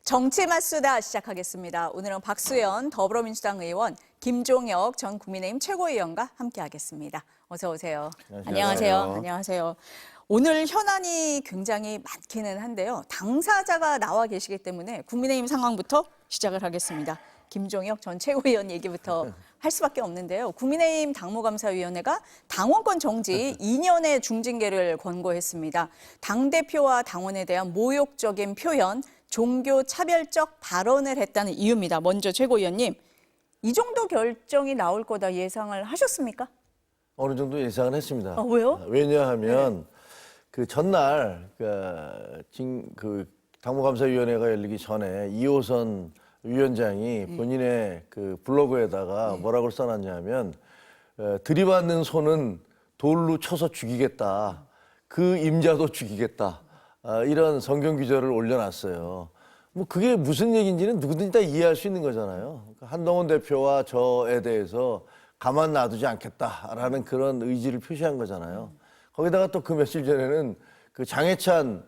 정치맛수다 시작하겠습니다. 오늘은 박수현 더불어민주당 의원, 김종혁 전 국민의힘 최고위원과 함께하겠습니다. 어서 오세요. 안녕하세요. 안녕하세요. 오늘 현안이 굉장히 많기는 한데요. 당사자가 나와 계시기 때문에 국민의힘 상황부터 시작을 하겠습니다. 김종혁 전 최고위원 얘기부터 할 수밖에 없는데요. 국민의힘 당무감사위원회가 당원권 정지 2년의 중징계를 권고했습니다. 당대표와 당원에 대한 모욕적인 표현, 종교 차별적 발언을 했다는 이유입니다. 먼저 최고위원님, 이 정도 결정이 나올 거다 예상을 하셨습니까? 어느 정도 예상을 했습니다. 왜요? 왜냐하면 그 전날 당무감사위원회가 열리기 전에 이호선 위원장이 본인의 그 블로그에다가 뭐라고 써놨냐면 들이받는 손은 돌로 쳐서 죽이겠다. 그 임자도 죽이겠다. 이런 성경 구절을 올려놨어요. 뭐 그게 무슨 얘기인지는 누구든지 다 이해할 수 있는 거잖아요. 한동훈 대표와 저에 대해서 가만 놔두지 않겠다라는 그런 의지를 표시한 거잖아요. 거기다가 또 그 며칠 전에는 그 장해찬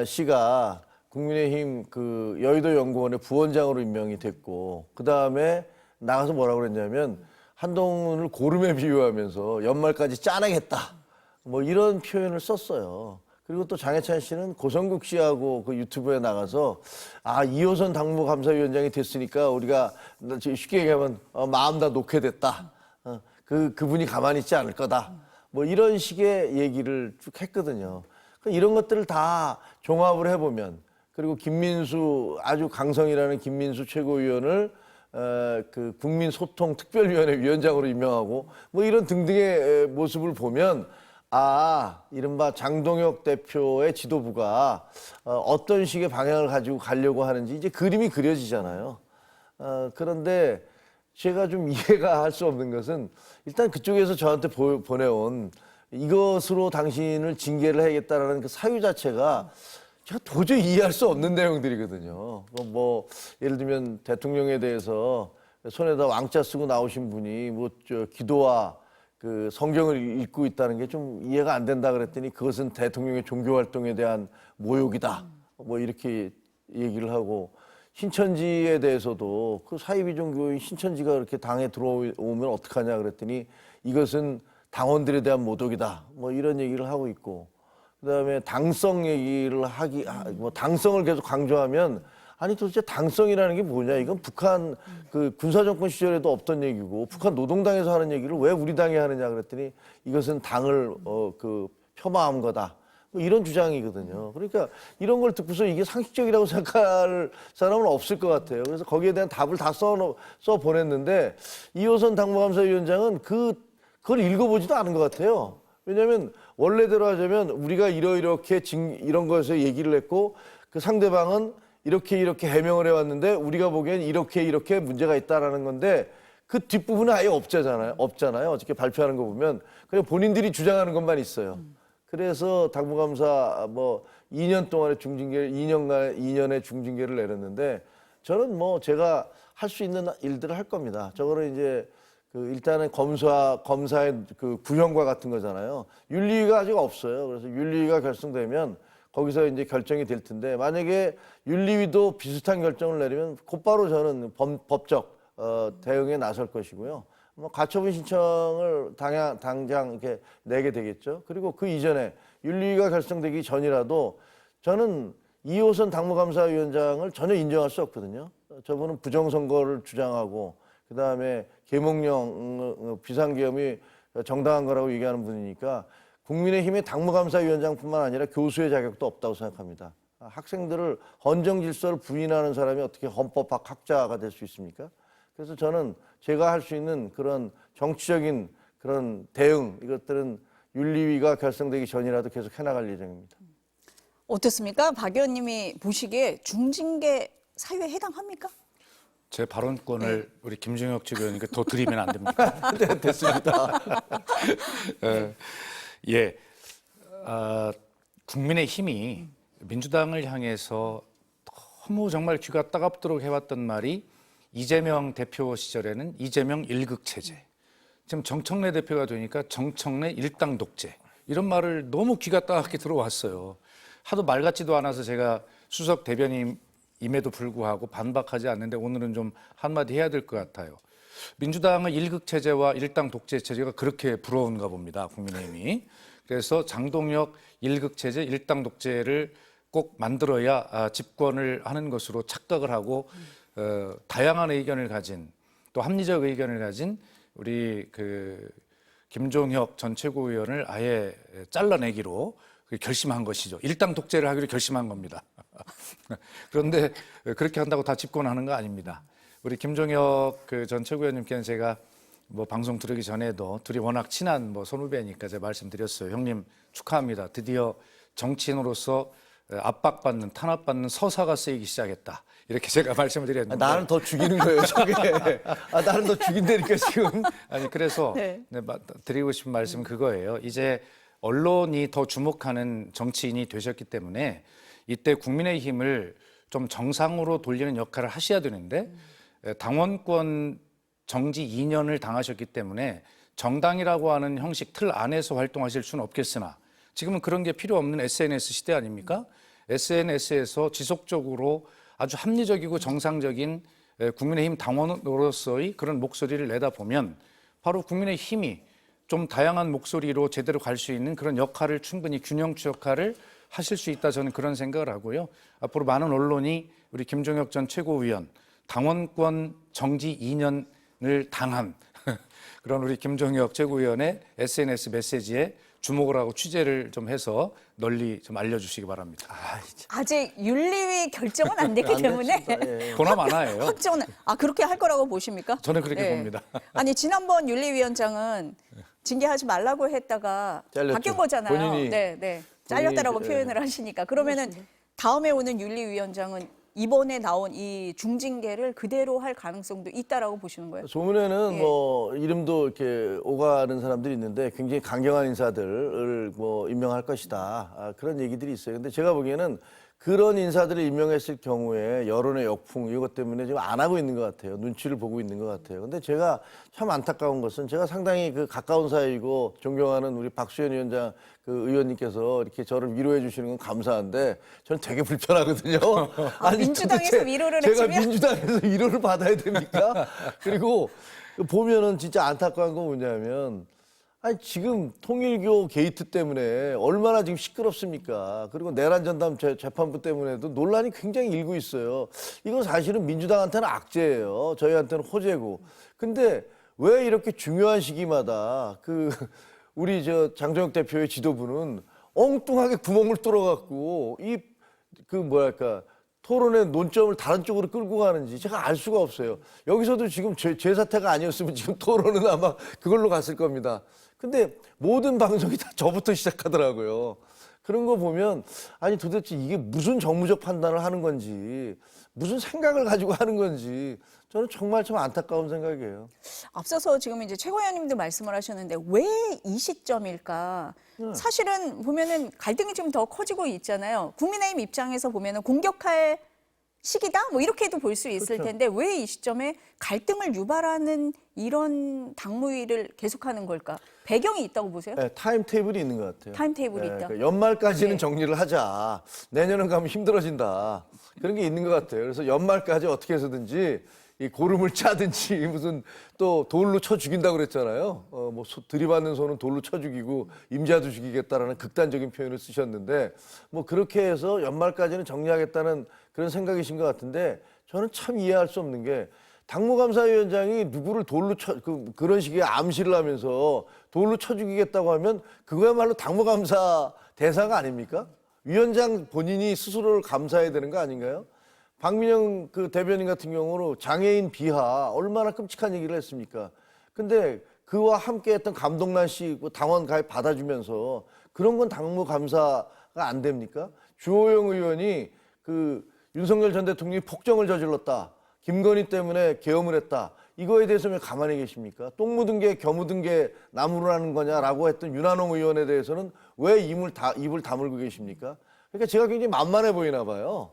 씨가 국민의힘 그 여의도 연구원의 부원장으로 임명이 됐고, 그 다음에 나가서 뭐라고 그랬냐면 한동훈을 고름에 비유하면서 연말까지 짜내겠다. 뭐 이런 표현을 썼어요. 그리고 또 장해찬 씨는 고성국 씨하고 그 유튜브에 나가서 이호선 당무감사위원장이 됐으니까 우리가 쉽게 얘기하면 마음 다 놓게 됐다. 그분이 가만히 있지 않을 거다. 뭐 이런 식의 얘기를 쭉 했거든요. 이런 것들을 다 종합을 해보면, 그리고 김민수, 아주 강성이라는 김민수 최고위원을 그 국민소통특별위원회 위원장으로 임명하고 뭐 이런 등등의 모습을 보면 이른바 장동혁 대표의 지도부가 어떤 식의 방향을 가지고 가려고 하는지 이제 그림이 그려지잖아요. 그런데 제가 좀 이해가 할 수 없는 것은 일단 그쪽에서 저한테 보내온 이것으로 당신을 징계를 해야겠다라는 그 사유 자체가 제가 도저히 이해할 수 없는 내용들이거든요. 뭐 예를 들면 대통령에 대해서 손에다 왕자 쓰고 나오신 분이 기도와 그 성경을 읽고 있다는 게 좀 이해가 안 된다 그랬더니 그것은 대통령의 종교 활동에 대한 모욕이다. 뭐 이렇게 얘기를 하고, 신천지에 대해서도 그 사이비 종교인 신천지가 그렇게 당에 들어오면 어떡하냐 그랬더니 이것은 당원들에 대한 모독이다. 뭐 이런 얘기를 하고 있고, 그다음에 당성 얘기를 당성을 계속 강조하면 도대체 당성이라는 게 뭐냐? 이건 북한 그 군사정권 시절에도 없던 얘기고, 북한 노동당에서 하는 얘기를 왜 우리 당이 하느냐 그랬더니 이것은 당을 겸하한 거다. 뭐 이런 주장이거든요. 그러니까 이런 걸 듣고서 이게 상식적이라고 생각할 사람은 없을 것 같아요. 그래서 거기에 대한 답을 다 써 보냈는데 이호선 당무감사위원장은 그걸 읽어보지도 않은 것 같아요. 왜냐하면 원래대로 하자면 우리가 이렇게 이런 거에서 얘기를 했고, 그 상대방은 이렇게 해명을 해왔는데 우리가 보기엔 이렇게 문제가 있다라는 건데, 그 뒷부분은 아예 없잖아요. 어저께 발표하는 거 보면 그냥 본인들이 주장하는 것만 있어요. 그래서 당무감사 2년 동안의 중징계, 2년의 중징계를 내렸는데, 저는 제가 할 수 있는 일들을 할 겁니다. 저거는 이제 일단은 검사의 그 구형과 같은 거잖아요. 윤리위가 아직 없어요. 그래서 윤리위가 결성되면 거기서 이제 결정이 될 텐데, 만약에 윤리위도 비슷한 결정을 내리면 곧바로 저는 법적 대응에 나설 것이고요. 가처분 신청을 당장 이렇게 내게 되겠죠. 그리고 그 이전에 윤리위가 결성되기 전이라도 저는 이호선 당무감사위원장을 전혀 인정할 수 없거든요. 저분은 부정선거를 주장하고, 그다음에 계몽령 비상계엄이 정당한 거라고 얘기하는 분이니까 국민의힘의 당무감사위원장뿐만 아니라 교수의 자격도 없다고 생각합니다. 학생들을 헌정질서를 부인하는 사람이 어떻게 헌법학 학자가 될 수 있습니까? 그래서 저는 제가 할 수 있는 그런 정치적인 그런 대응, 이것들은 윤리위가 결성되기 전이라도 계속 해나갈 예정입니다. 어떻습니까? 박 의원님이 보시기에 중징계 사유에 해당합니까? 제 발언권을 우리 김종혁 최고위원님께 더 드리면 안 됩니까? 네, 됐습니다. 국민의힘이 민주당을 향해서 너무 정말 귀가 따갑도록 해왔던 말이 이재명 대표 시절에는 이재명 일극체제, 지금 정청래 대표가 되니까 정청래 일당 독재, 이런 말을 너무 귀가 따갑게 들어왔어요. 하도 말 같지도 않아서 제가 수석 대변인 임에도 불구하고 반박하지 않는데 오늘은 좀 한마디 해야 될 것 같아요. 민주당의 일극 체제와 일당 독재 체제가 그렇게 부러운가 봅니다. 국민의힘이. 그래서 장동혁 일극 체제, 일당 독재를 꼭 만들어야 집권을 하는 것으로 착각을 하고 다양한 의견을 가진 또 합리적 의견을 가진 우리 김종혁 전 최고위원을 아예 잘라내기로 결심한 것이죠. 일당 독재를 하기로 결심한 겁니다. 그런데 그렇게 한다고 다 집권하는 거 아닙니다. 우리 김종혁 전 최고위원님께는 제가 뭐 방송 들으기 전에도 둘이 워낙 친한 선후배니까 제가 말씀드렸어요. 형님 축하합니다. 드디어 정치인으로서 압박받는 탄압받는 서사가 쓰이기 시작했다. 이렇게 제가 말씀을 드렸는데 나는 더 죽이는 거예요, 저게. 나는 더 죽인다니까 지금. 아니 그래서 네. 드리고 싶은 말씀은 그거예요. 이제 언론이 더 주목하는 정치인이 되셨기 때문에 이때 국민의힘을 좀 정상으로 돌리는 역할을 하셔야 되는데 당원권 정지 2년을 당하셨기 때문에 정당이라고 하는 형식 틀 안에서 활동하실 수는 없겠으나 지금은 그런 게 필요 없는 SNS 시대 아닙니까? SNS에서 지속적으로 아주 합리적이고 정상적인 국민의힘 당원으로서의 그런 목소리를 내다보면 바로 국민의힘이 좀 다양한 목소리로 제대로 갈 수 있는 그런 역할을 충분히 균형추 역할을 하실 수 있다 저는 그런 생각을 하고요. 앞으로 많은 언론이 우리 김종혁 전 최고위원 당원권 정지 2년을 당한 그런 우리 김종혁 최고위원의 SNS 메시지에 주목을 하고 취재를 좀 해서 널리 좀 알려주시기 바랍니다. 아직 윤리위 결정은 안 됐기 때문에 보나 마나예요. 확정은 그렇게 할 거라고 보십니까? 저는 그렇게 네. 봅니다. 아니 지난번 윤리위원장은 징계하지 말라고 했다가 잘렸죠. 바뀐 거잖아요. 본인이- 네. 잘렸다라고 본인이- 표현을 하시니까 그러면은 다음에 오는 윤리위원장은 이번에 나온 이 중징계를 그대로 할 가능성도 있다라고 보시는 거예요? 소문에는 예. 뭐 이름도 이렇게 오가는 사람들이 있는데 굉장히 강경한 인사들을 임명할 것이다. 그런 얘기들이 있어요. 근데 제가 보기에는 그런 인사들을 임명했을 경우에 여론의 역풍 이것 때문에 지금 안 하고 있는 것 같아요. 눈치를 보고 있는 것 같아요. 근데 제가 참 안타까운 것은 제가 상당히 가까운 사이이고 존경하는 우리 박수현 위원장 의원님께서 이렇게 저를 위로해 주시는 건 감사한데 저는 되게 불편하거든요. 민주당에서 도대체 위로를 제가 해주면? 민주당에서 위로를 받아야 됩니까? 그리고 보면은 진짜 안타까운 건 뭐냐면 지금 통일교 게이트 때문에 얼마나 지금 시끄럽습니까? 그리고 내란 전담 재판부 때문에도 논란이 굉장히 일고 있어요. 이건 사실은 민주당한테는 악재예요. 저희한테는 호재고. 근데 왜 이렇게 중요한 시기마다 우리 장정혁 대표의 지도부는 엉뚱하게 구멍을 뚫어갖고 토론의 논점을 다른 쪽으로 끌고 가는지 제가 알 수가 없어요. 여기서도 지금 제 사태가 아니었으면 지금 토론은 아마 그걸로 갔을 겁니다. 근데 모든 방송이 다 저부터 시작하더라고요. 그런 거 보면 도대체 이게 무슨 정무적 판단을 하는 건지 무슨 생각을 가지고 하는 건지 저는 정말 참 안타까운 생각이에요. 앞서서 지금 이제 최고위원님도 말씀을 하셨는데 왜 이 시점일까? 사실은 보면은 갈등이 좀 더 커지고 있잖아요. 국민의힘 입장에서 보면은 공격할 시기다? 뭐 이렇게도 볼 수 있을 그렇죠. 텐데 왜 이 시점에 갈등을 유발하는 이런 당무위를 계속하는 걸까? 배경이 있다고 보세요? 네, 타임테이블이 있는 것 같아요. 타임테이블이 있다. 그러니까 연말까지는 네. 정리를 하자. 내년은 가면 힘들어진다. 그런 게 있는 것 같아요. 그래서 연말까지 어떻게 해서든지 이 고름을 짜든지 무슨 또 돌로 쳐 죽인다고 그랬잖아요. 들이받는 손은 돌로 쳐 죽이고 임자도 죽이겠다라는 극단적인 표현을 쓰셨는데 그렇게 해서 연말까지는 정리하겠다는 그런 생각이신 것 같은데 저는 참 이해할 수 없는 게 당무감사위원장이 누구를 돌로 그런 식의 암시를 하면서 돌로 쳐 죽이겠다고 하면 그거야말로 당무감사 대사가 아닙니까? 위원장 본인이 스스로를 감사해야 되는 거 아닌가요? 박민영 대변인 같은 경우로 장애인 비하 얼마나 끔찍한 얘기를 했습니까? 근데 그와 함께했던 감동란 씨 당원 가입 받아주면서 그런 건 당무감사가 안 됩니까? 주호영 의원이 윤석열 전 대통령이 폭정을 저질렀다. 김건희 때문에 계엄을 했다. 이거에 대해서 왜 가만히 계십니까? 똥 묻은 게 겨 묻은 게 나무로 하는 거냐라고 했던 윤한홍 의원에 대해서는 왜 입을 다물고 계십니까? 그러니까 제가 굉장히 만만해 보이나 봐요.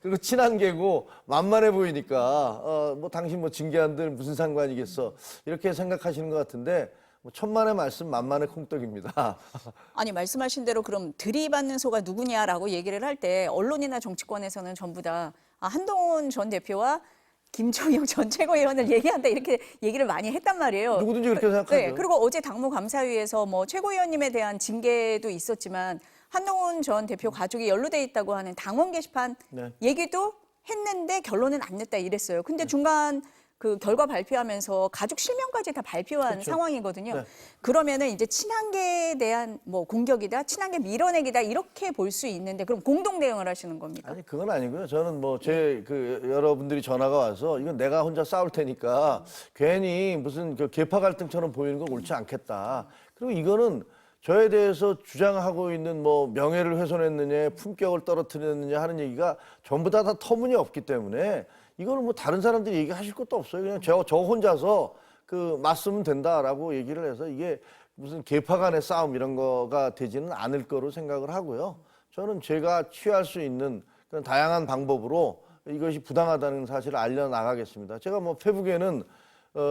그리고 친한 개고 만만해 보이니까 당신 징계한들 무슨 상관이겠어 이렇게 생각하시는 것 같은데 뭐 천만의 말씀 만만의 콩떡입니다. 아니 말씀하신 대로 그럼 들이받는 소가 누구냐라고 얘기를 할 때 언론이나 정치권에서는 전부 다 한동훈 전 대표와 김종혁 전 최고위원을 얘기한다 이렇게 얘기를 많이 했단 말이에요. 누구든지 그렇게 생각하죠. 네, 그리고 어제 당무감사위에서 뭐 최고위원님에 대한 징계도 있었지만 한동훈 전 대표 가족이 연루돼 있다고 하는 당원 게시판 네. 얘기도 했는데 결론은 안 냈다 이랬어요. 근데 중간 그 결과 발표하면서 가족 실명까지 다 발표한 그렇죠. 상황이거든요. 네. 그러면은 이제 친한계에 대한 뭐 공격이다, 친한계 밀어내기다 이렇게 볼 수 있는데 그럼 공동 대응을 하시는 겁니까? 아니 그건 아니고요. 저는 뭐 제 그 여러분들이 전화가 와서 이건 내가 혼자 싸울 테니까 괜히 무슨 그 계파 갈등처럼 보이는 건 옳지 않겠다. 그리고 이거는 저에 대해서 주장하고 있는 뭐 명예를 훼손했느냐, 품격을 떨어뜨렸느냐 하는 얘기가 전부 다 터무니없기 때문에 이거는 뭐 다른 사람들이 얘기하실 것도 없어요. 그냥 저 혼자서 그 맞으면 된다라고 얘기를 해서 이게 무슨 계파 간의 싸움 이런 거가 되지는 않을 거로 생각을 하고요. 저는 제가 취할 수 있는 그런 다양한 방법으로 이것이 부당하다는 사실을 알려나가겠습니다. 제가 뭐 페북에는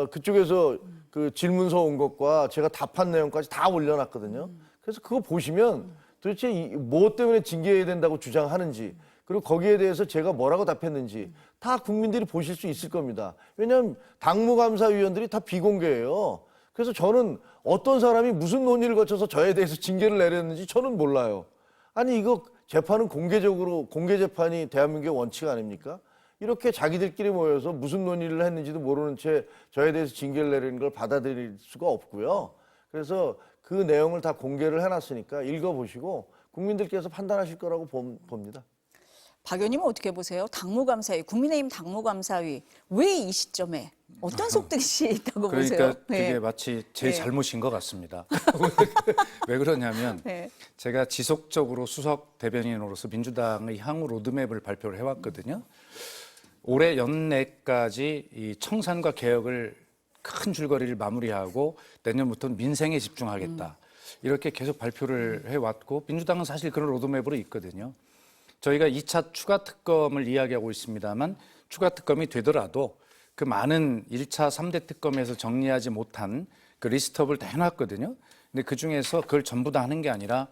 그쪽에서 그 질문서 온 것과 제가 답한 내용까지 다 올려놨거든요. 그래서 그거 보시면 도대체 뭐 때문에 징계해야 된다고 주장하는지 그리고 거기에 대해서 제가 뭐라고 답했는지 다 국민들이 보실 수 있을 겁니다. 왜냐하면 당무감사위원들이 다 비공개예요. 그래서 저는 어떤 사람이 무슨 논의를 거쳐서 저에 대해서 징계를 내렸는지 저는 몰라요. 아니 이거 재판은 공개적으로 공개 재판이 대한민국의 원칙 아닙니까? 이렇게 자기들끼리 모여서 무슨 논의를 했는지도 모르는 채 저에 대해서 징계를 내리는 걸 받아들일 수가 없고요. 그래서 그 내용을 다 공개를 해놨으니까 읽어보시고 국민들께서 판단하실 거라고 봅니다. 박 의원님은 어떻게 보세요? 당무감사위, 국민의힘 당무감사위 왜 이 시점에 어떤 속들이 있다고 보세요? 그러니까 그게 마치 제 잘못인 것 같습니다. 왜 그러냐면 네. 제가 지속적으로 수석 대변인으로서 민주당의 향후 로드맵을 발표를 해왔거든요. 올해 연내까지 이 청산과 개혁을 큰 줄거리를 마무리하고 내년부터는 민생에 집중하겠다. 이렇게 계속 발표를 해왔고 민주당은 사실 그런 로드맵으로 있거든요. 저희가 2차 추가 특검을 이야기하고 있습니다만 추가 특검이 되더라도 그 많은 1차 3대 특검에서 정리하지 못한 그 리스트업을 다 해놨거든요. 근데 그중에서 그걸 전부 다 하는 게 아니라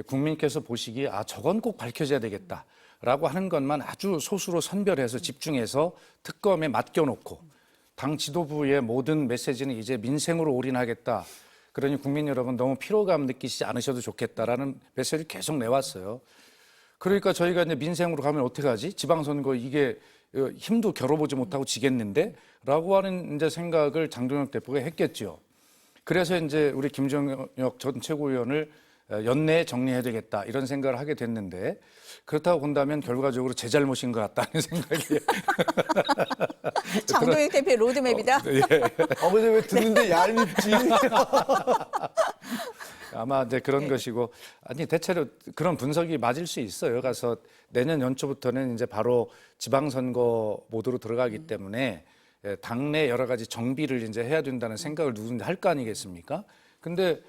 국민께서 보시기에 저건 꼭 밝혀져야 되겠다라고 하는 것만 아주 소수로 선별해서 집중해서 특검에 맡겨놓고 당 지도부의 모든 메시지는 이제 민생으로 올인하겠다. 그러니 국민 여러분 너무 피로감 느끼시지 않으셔도 좋겠다라는 메시지를 계속 내왔어요. 그러니까 저희가 이제 민생으로 가면 어떻게 하지? 지방선거 이게 힘도 겨뤄보지 못하고 지겠는데? 라고 하는 이제 생각을 장동혁 대표가 했겠죠. 그래서 이제 우리 김종혁 전 최고위원을 연내에 정리해야 되겠다 이런 생각을 하게 됐는데 그렇다고 본다면 결과적으로 제 잘못인 것 같다는 생각이. 장동혁 대표의 로드맵이다. 예. 아버지 왜 듣는데 얄밉지? 아마 이제 그런 것이고 아니 대체로 그런 분석이 맞을 수 있어요. 가서 내년 연초부터는 이제 바로 지방선거 모드로 들어가기 때문에 당내 여러 가지 정비를 이제 해야 된다는 생각을 누군지 할 거 아니겠습니까? 근데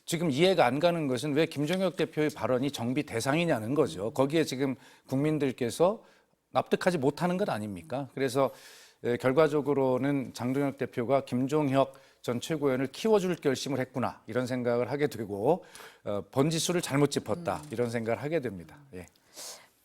지금 이해가 안 가는 것은 왜 김종혁 대표의 발언이 정비 대상이냐는 거죠. 거기에 지금 국민들께서 납득하지 못하는 것 아닙니까? 그래서 결과적으로는 장동혁 대표가 김종혁 전 최고위원을 키워줄 결심을 했구나 이런 생각을 하게 되고 번지수를 잘못 짚었다 이런 생각을 하게 됩니다. 예.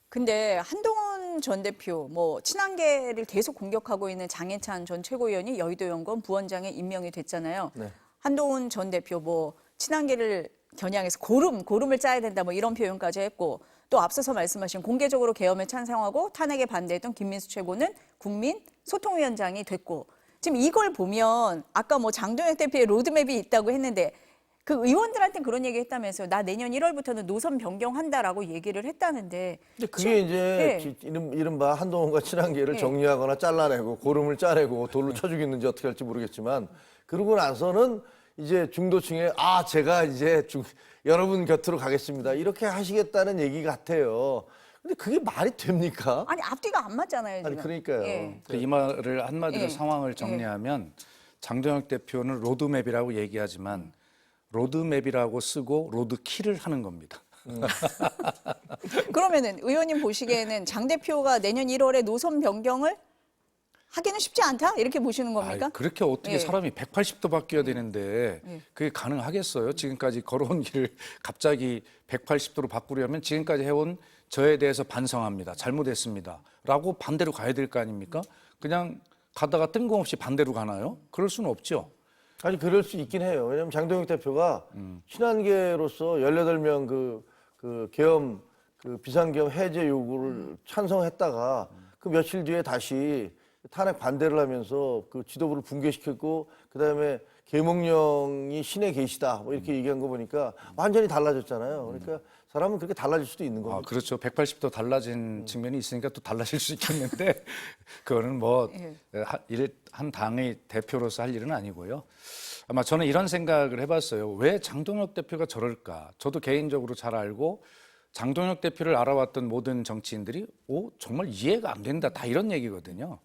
근데 한동훈 전 대표 뭐 친한계를 계속 공격하고 있는 장해찬 전 최고위원이 여의도연구원 부원장에 임명이 됐잖아요. 네. 한동훈 전 대표 뭐 친한계를 겨냥해서 고름을 짜야 된다 뭐 이런 표현까지 했고 또 앞서서 말씀하신 공개적으로 계엄에 찬성하고 탄핵에 반대했던 김민수 최고는 국민 소통위원장이 됐고 지금 이걸 보면 아까 뭐 장동혁 대표의 로드맵이 있다고 했는데 그 의원들한테 그런 얘기 했다면서요. 나 내년 1월부터는 노선 변경한다라고 얘기를 했다는데. 근데 그게 이제 이른바 한동훈과 친한계를 정리하거나 잘라내고 고름을 짜내고 돌로 쳐 죽이는지 어떻게 할지 모르겠지만 그러고 나서는 이제 중도층에 제가 이제 여러분 곁으로 가겠습니다. 이렇게 하시겠다는 얘기 같아요. 근데 그게 말이 됩니까? 아니 앞뒤가 안 맞잖아요. 지금. 아니 그러니까요. 예. 이 말을 한마디로 예. 상황을 정리하면 장동혁 대표는 로드맵이라고 얘기하지만 로드맵이라고 쓰고 로드키를 하는 겁니다. 그러면은 의원님 보시기에는 장 대표가 내년 1월에 노선 변경을 하기는 쉽지 않다 이렇게 보시는 겁니까? 아이, 그렇게 어떻게 예. 사람이 180도 바뀌어야 되는데 그게 가능하겠어요? 지금까지 걸어온 길을 갑자기 180도로 바꾸려면 지금까지 해온 저에 대해서 반성합니다. 잘못했습니다. 라고 반대로 가야 될 거 아닙니까? 그냥 가다가 뜬금없이 반대로 가나요? 그럴 수는 없죠. 아니 그럴 수 있긴 해요. 왜냐하면 장동혁 대표가 친한계로서 18명 그 계엄 그 비상계엄 해제 요구를 찬성했다가 그 며칠 뒤에 다시 탄핵 반대를 하면서 그 지도부를 붕괴시켰고 그다음에 계몽령이 신에 계시다 뭐 이렇게 얘기한 거 보니까 완전히 달라졌잖아요. 그러니까 사람은 그렇게 달라질 수도 있는 아, 겁니다. 그렇죠. 180도 달라진 측면이 있으니까 또 달라질 수 있겠는데 그거는 뭐 한 당의 대표로서 할 일은 아니고요. 아마 저는 이런 생각을 해봤어요. 왜 장동혁 대표가 저럴까? 저도 개인적으로 잘 알고 장동혁 대표를 알아왔던 모든 정치인들이 정말 이해가 안 된다. 다 이런 얘기거든요.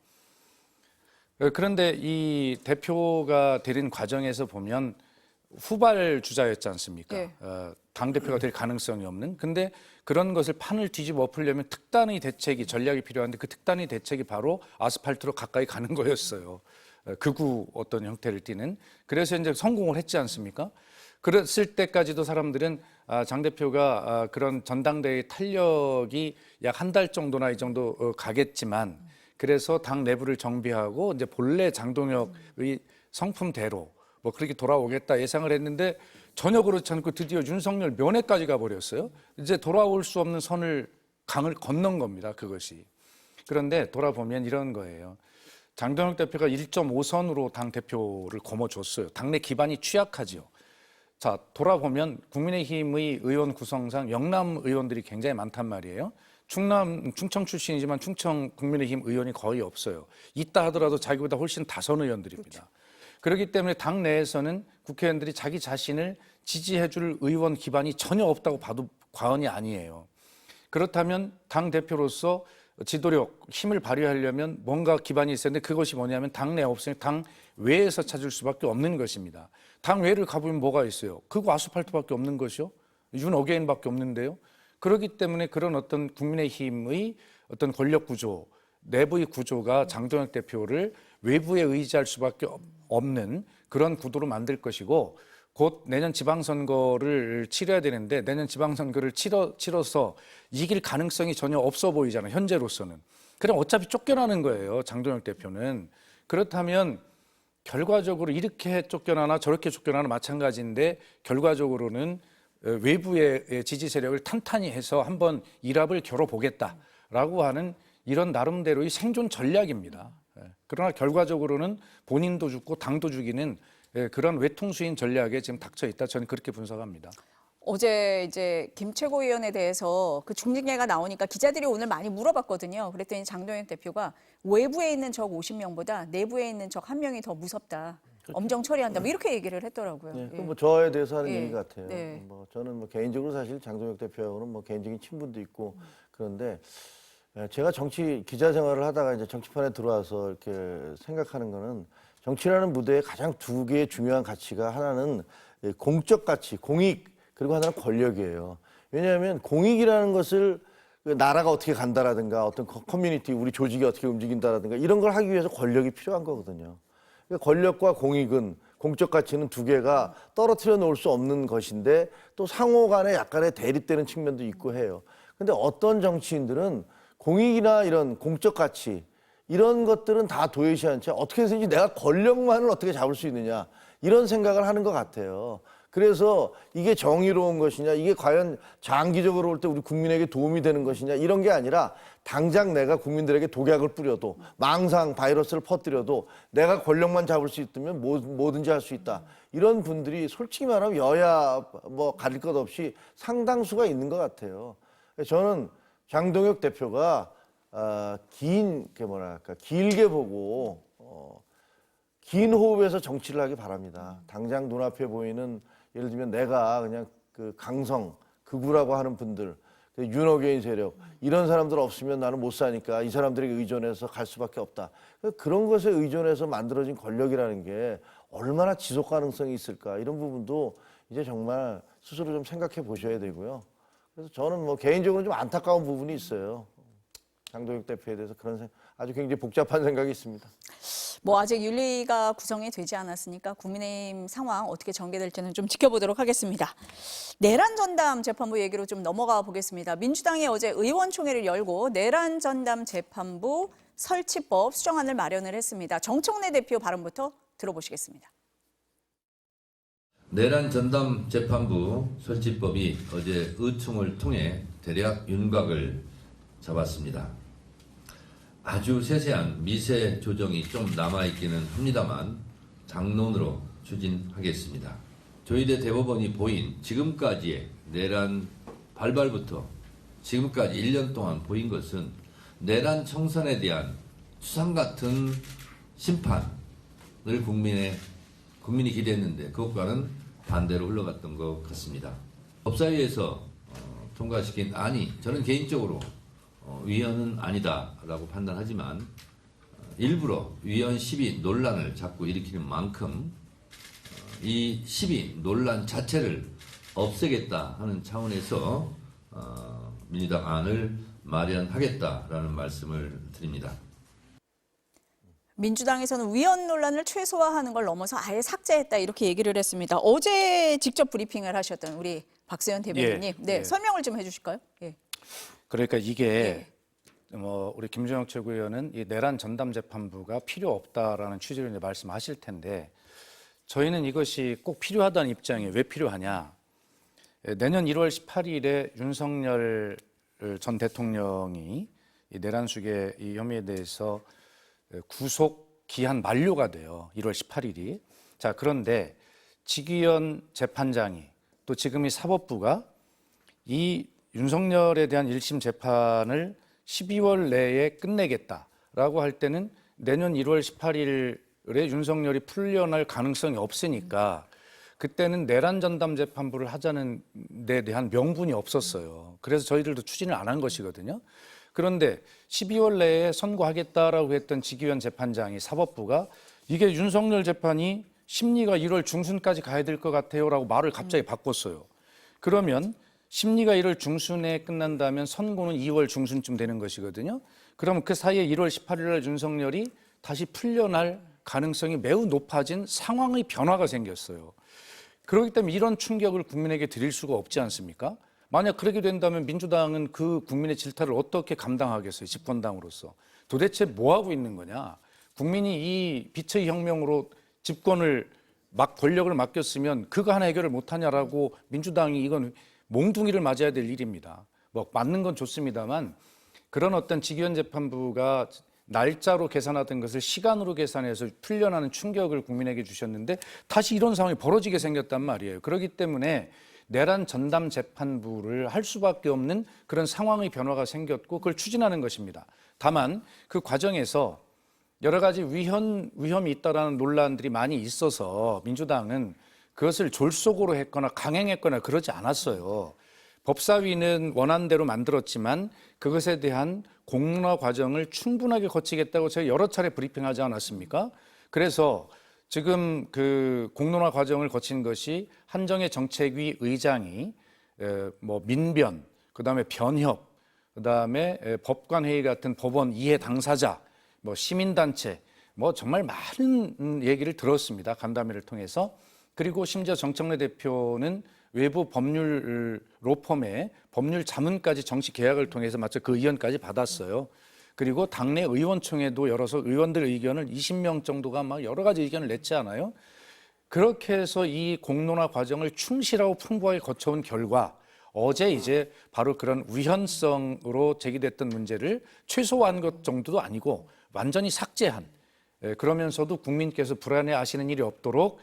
그런데 이 대표가 되는 과정에서 보면 후발 주자였지 않습니까? 네. 당대표가 될 가능성이 없는. 근데 그런 것을 판을 뒤집어 엎으려면 특단의 대책이 전략이 필요한데 그 특단의 대책이 바로 아스팔트로 가까이 가는 거였어요. 극우 어떤 형태를 띠는. 그래서 이제 성공을 했지 않습니까? 그랬을 때까지도 사람들은 장 대표가 그런 전당대회 탄력이 약 한 달 정도나 이 정도 가겠지만 그래서 당 내부를 정비하고 이제 본래 장동혁의 성품대로 뭐 그렇게 돌아오겠다 예상을 했는데 전혀 그렇지 않고 드디어 윤석열 면회까지 가버렸어요. 이제 돌아올 수 없는 강을 건넌 겁니다. 그것이. 그런데 돌아보면 이런 거예요. 장동혁 대표가 1.5선으로 당 대표를 거머쥐었어요. 당내 기반이 취약하지요. 자, 돌아보면 국민의힘의 의원 구성상 영남 의원들이 굉장히 많단 말이에요. 충청 출신이지만 충청 국민의힘 의원이 거의 없어요. 있다 하더라도 자기보다 훨씬 다선 의원들입니다. 그렇기 때문에 당 내에서는 국회의원들이 자기 자신을 지지해줄 의원 기반이 전혀 없다고 봐도 과언이 아니에요. 그렇다면 당 대표로서 지도력, 힘을 발휘하려면 뭔가 기반이 있어야 하는데 그것이 뭐냐면 당 내에 없으니 당 외에서 찾을 수밖에 없는 것입니다. 당 외를 가보면 뭐가 있어요? 그거 아스팔트밖에 없는 것이요? 윤어게인밖에 없는데요. 그렇기 때문에 그런 어떤 국민의힘의 어떤 권력 구조, 내부의 구조가 장동혁 대표를 외부에 의지할 수밖에 없는 그런 구도로 만들 것이고 곧 내년 지방선거를 치러야 되는데 내년 지방선거를 치러서 이길 가능성이 전혀 없어 보이잖아요. 현재로서는. 그럼 어차피 쫓겨나는 거예요. 장동혁 대표는. 그렇다면 결과적으로 이렇게 쫓겨나나 저렇게 쫓겨나나 마찬가지인데 결과적으로는 외부의 지지 세력을 탄탄히 해서 한번 일합을 겨뤄보겠다라고 하는 이런 나름대로의 생존 전략입니다. 그러나 결과적으로는 본인도 죽고 당도 죽이는 그런 외통수인 전략에 지금 닥쳐 있다. 저는 그렇게 분석합니다. 어제 이제 김 최고위원에 대해서 그 중징계가 나오니까 기자들이 오늘 많이 물어봤거든요. 그랬더니 장동혁 대표가 외부에 있는 적 50명보다 내부에 있는 적 1명이 더 무섭다. 그렇죠. 엄정 처리한다. 뭐 이렇게 얘기를 했더라고요. 네, 예. 뭐 저에 대해서 하는 예. 얘기 같아요. 네. 뭐 저는 뭐 개인적으로 사실 장동혁 대표하고는 뭐 개인적인 친분도 있고 그런데 제가 정치 기자 생활을 하다가 이제 정치판에 들어와서 이렇게 생각하는 거는 정치라는 무대에 가장 두 개의 중요한 가치가 하나는 공적 가치, 공익 그리고 하나는 권력이에요. 왜냐하면 공익이라는 것을 나라가 어떻게 간다라든가 어떤 커뮤니티, 우리 조직이 어떻게 움직인다라든가 이런 걸 하기 위해서 권력이 필요한 거거든요. 그러니까 권력과 공익은 공적 가치는 두 개가 떨어뜨려 놓을 수 없는 것인데 또 상호 간에 약간의 대립되는 측면도 있고 해요. 근데 어떤 정치인들은 공익이나 이런 공적 가치 이런 것들은 다 도외시한 채 어떻게 해서든지 내가 권력만을 어떻게 잡을 수 있느냐 이런 생각을 하는 것 같아요. 그래서 이게 정의로운 것이냐 이게 과연 장기적으로 볼 때 우리 국민에게 도움이 되는 것이냐 이런 게 아니라 당장 내가 국민들에게 독약을 뿌려도 망상 바이러스를 퍼뜨려도 내가 권력만 잡을 수 있다면 뭐든지 할 수 있다. 이런 분들이 솔직히 말하면 여야 뭐 가릴 것 없이 상당수가 있는 것 같아요. 저는 장동혁 대표가 길게 보고 긴 호흡에서 정치를 하기 바랍니다. 당장 눈앞에 보이는 예를 들면 내가 그냥 그 강성, 극우라고 하는 분들, 윤어게인 세력 이런 사람들 없으면 나는 못 사니까 이 사람들에게 의존해서 갈 수밖에 없다. 그런 것에 의존해서 만들어진 권력이라는 게 얼마나 지속 가능성이 있을까 이런 부분도 이제 정말 스스로 좀 생각해 보셔야 되고요. 그래서 저는 뭐 개인적으로 좀 안타까운 부분이 있어요. 장동혁 대표에 대해서 아주 굉장히 복잡한 생각이 있습니다. 뭐 아직 윤리가 구성이 되지 않았으니까 국민의힘 상황 어떻게 전개될지는 좀 지켜보도록 하겠습니다. 내란 전담 재판부 얘기로 좀 넘어가 보겠습니다. 민주당이 어제 의원총회를 열고 내란 전담 재판부 설치법 수정안을 마련을 했습니다. 정청래 대표 발언부터 들어보시겠습니다. 내란 전담 재판부 설치법이 어제 의총을 통해 대략 윤곽을 잡았습니다. 아주 세세한 미세 조정이 좀 남아있기는 합니다만 당론으로 추진하겠습니다. 조희대 대법원이 보인 지금까지의 내란 발발부터 지금까지 1년 동안 보인 것은 내란 청산에 대한 추상 같은 심판을 국민이 기대했는데 그것과는 반대로 흘러갔던 것 같습니다. 법사위에서 통과시킨 안이 저는 개인적으로 위헌은 아니다라고 판단하지만 일부러 위헌 시비 논란을 자꾸 일으키는 만큼 이 시비 논란 자체를 없애겠다 하는 차원에서 민주당 안을 마련하겠다라는 말씀을 드립니다. 민주당에서는 위헌 논란을 최소화하는 걸 넘어서 아예 삭제했다 이렇게 얘기를 했습니다. 어제 직접 브리핑을 하셨던 우리 박수현 대변인님, 네, 설명을 좀 해주실까요? 예. 그러니까 이게 우리 김종혁 최고위원은 이 내란 전담 재판부가 필요 없다라는 취지로 이제 말씀하실 텐데 저희는 이것이 꼭 필요하다는 입장에 왜 필요하냐? 내년 1월 18일에 윤석열 전 대통령이 이 내란 수계 이 혐의에 대해서 구속 기한 만료가 돼요. 1월 18일이. 자, 그런데 지기현 재판장이 또 지금 이 사법부가 이 윤석열에 대한 1심 재판을 12월 내에 끝내겠다라고 할 때는 내년 1월 18일에 윤석열이 풀려날 가능성이 없으니까 그때는 내란 전담 재판부를 하자는 데 대한 명분이 없었어요. 그래서 저희들도 추진을 안 한 것이거든요. 그런데 12월 내에 선고하겠다라고 했던 지기현 재판장이 사법부가 이게 윤석열 재판이 심리가 1월 중순까지 가야 될 것 같아요라고 말을 갑자기 바꿨어요. 그러면 심리가 1월 중순에 끝난다면 선고는 2월 중순쯤 되는 것이거든요. 그러면 그 사이에 1월 18일 날 윤석열이 다시 풀려날 가능성이 매우 높아진 상황의 변화가 생겼어요. 그렇기 때문에 이런 충격을 국민에게 드릴 수가 없지 않습니까? 만약 그렇게 된다면 민주당은 그 국민의 질타를 어떻게 감당하겠어요? 집권당으로서. 도대체 뭐 하고 있는 거냐? 국민이 이 빛의 혁명으로 집권을 권력을 맡겼으면 그거 하나 해결을 못하냐라고 민주당이 이건 몽둥이를 맞아야 될 일입니다. 뭐 맞는 건 좋습니다만 그런 어떤 지기현 재판부가 날짜로 계산하던 것을 시간으로 계산해서 풀려나는 충격을 국민에게 주셨는데 다시 이런 상황이 벌어지게 생겼단 말이에요. 그렇기 때문에 내란 전담 재판부를 할 수밖에 없는 그런 상황의 변화가 생겼고 그걸 추진하는 것입니다. 다만 그 과정에서 여러 가지 위험이 있다라는 논란들이 많이 있어서 민주당은 그것을 졸속으로 했거나 강행했거나 그러지 않았어요. 법사위는 원안대로 만들었지만 그것에 대한 공론화 과정을 충분하게 거치겠다고 제가 여러 차례 브리핑하지 않았습니까? 그래서 지금 그 공론화 과정을 거친 것이 한정혜 정책위 의장이 민변, 그다음에 변협, 그다음에 법관회의 같은 법원 이해 당사자, 시민단체, 정말 많은 얘기를 들었습니다. 간담회를 통해서. 그리고 심지어 정청래 대표는 외부 법률 로펌의 법률 자문까지 정식 계약을 통해서 마치 그 의견까지 받았어요. 그리고 당내 의원총회도 열어서 의원들 의견을 20명 정도가 막 여러 가지 의견을 냈지 않아요? 그렇게 해서 이 공론화 과정을 충실하고 풍부하게 거쳐온 결과 어제 이제 바로 그런 위헌성으로 제기됐던 문제를 최소화한 것 정도도 아니고 완전히 삭제한, 그러면서도 국민께서 불안해하시는 일이 없도록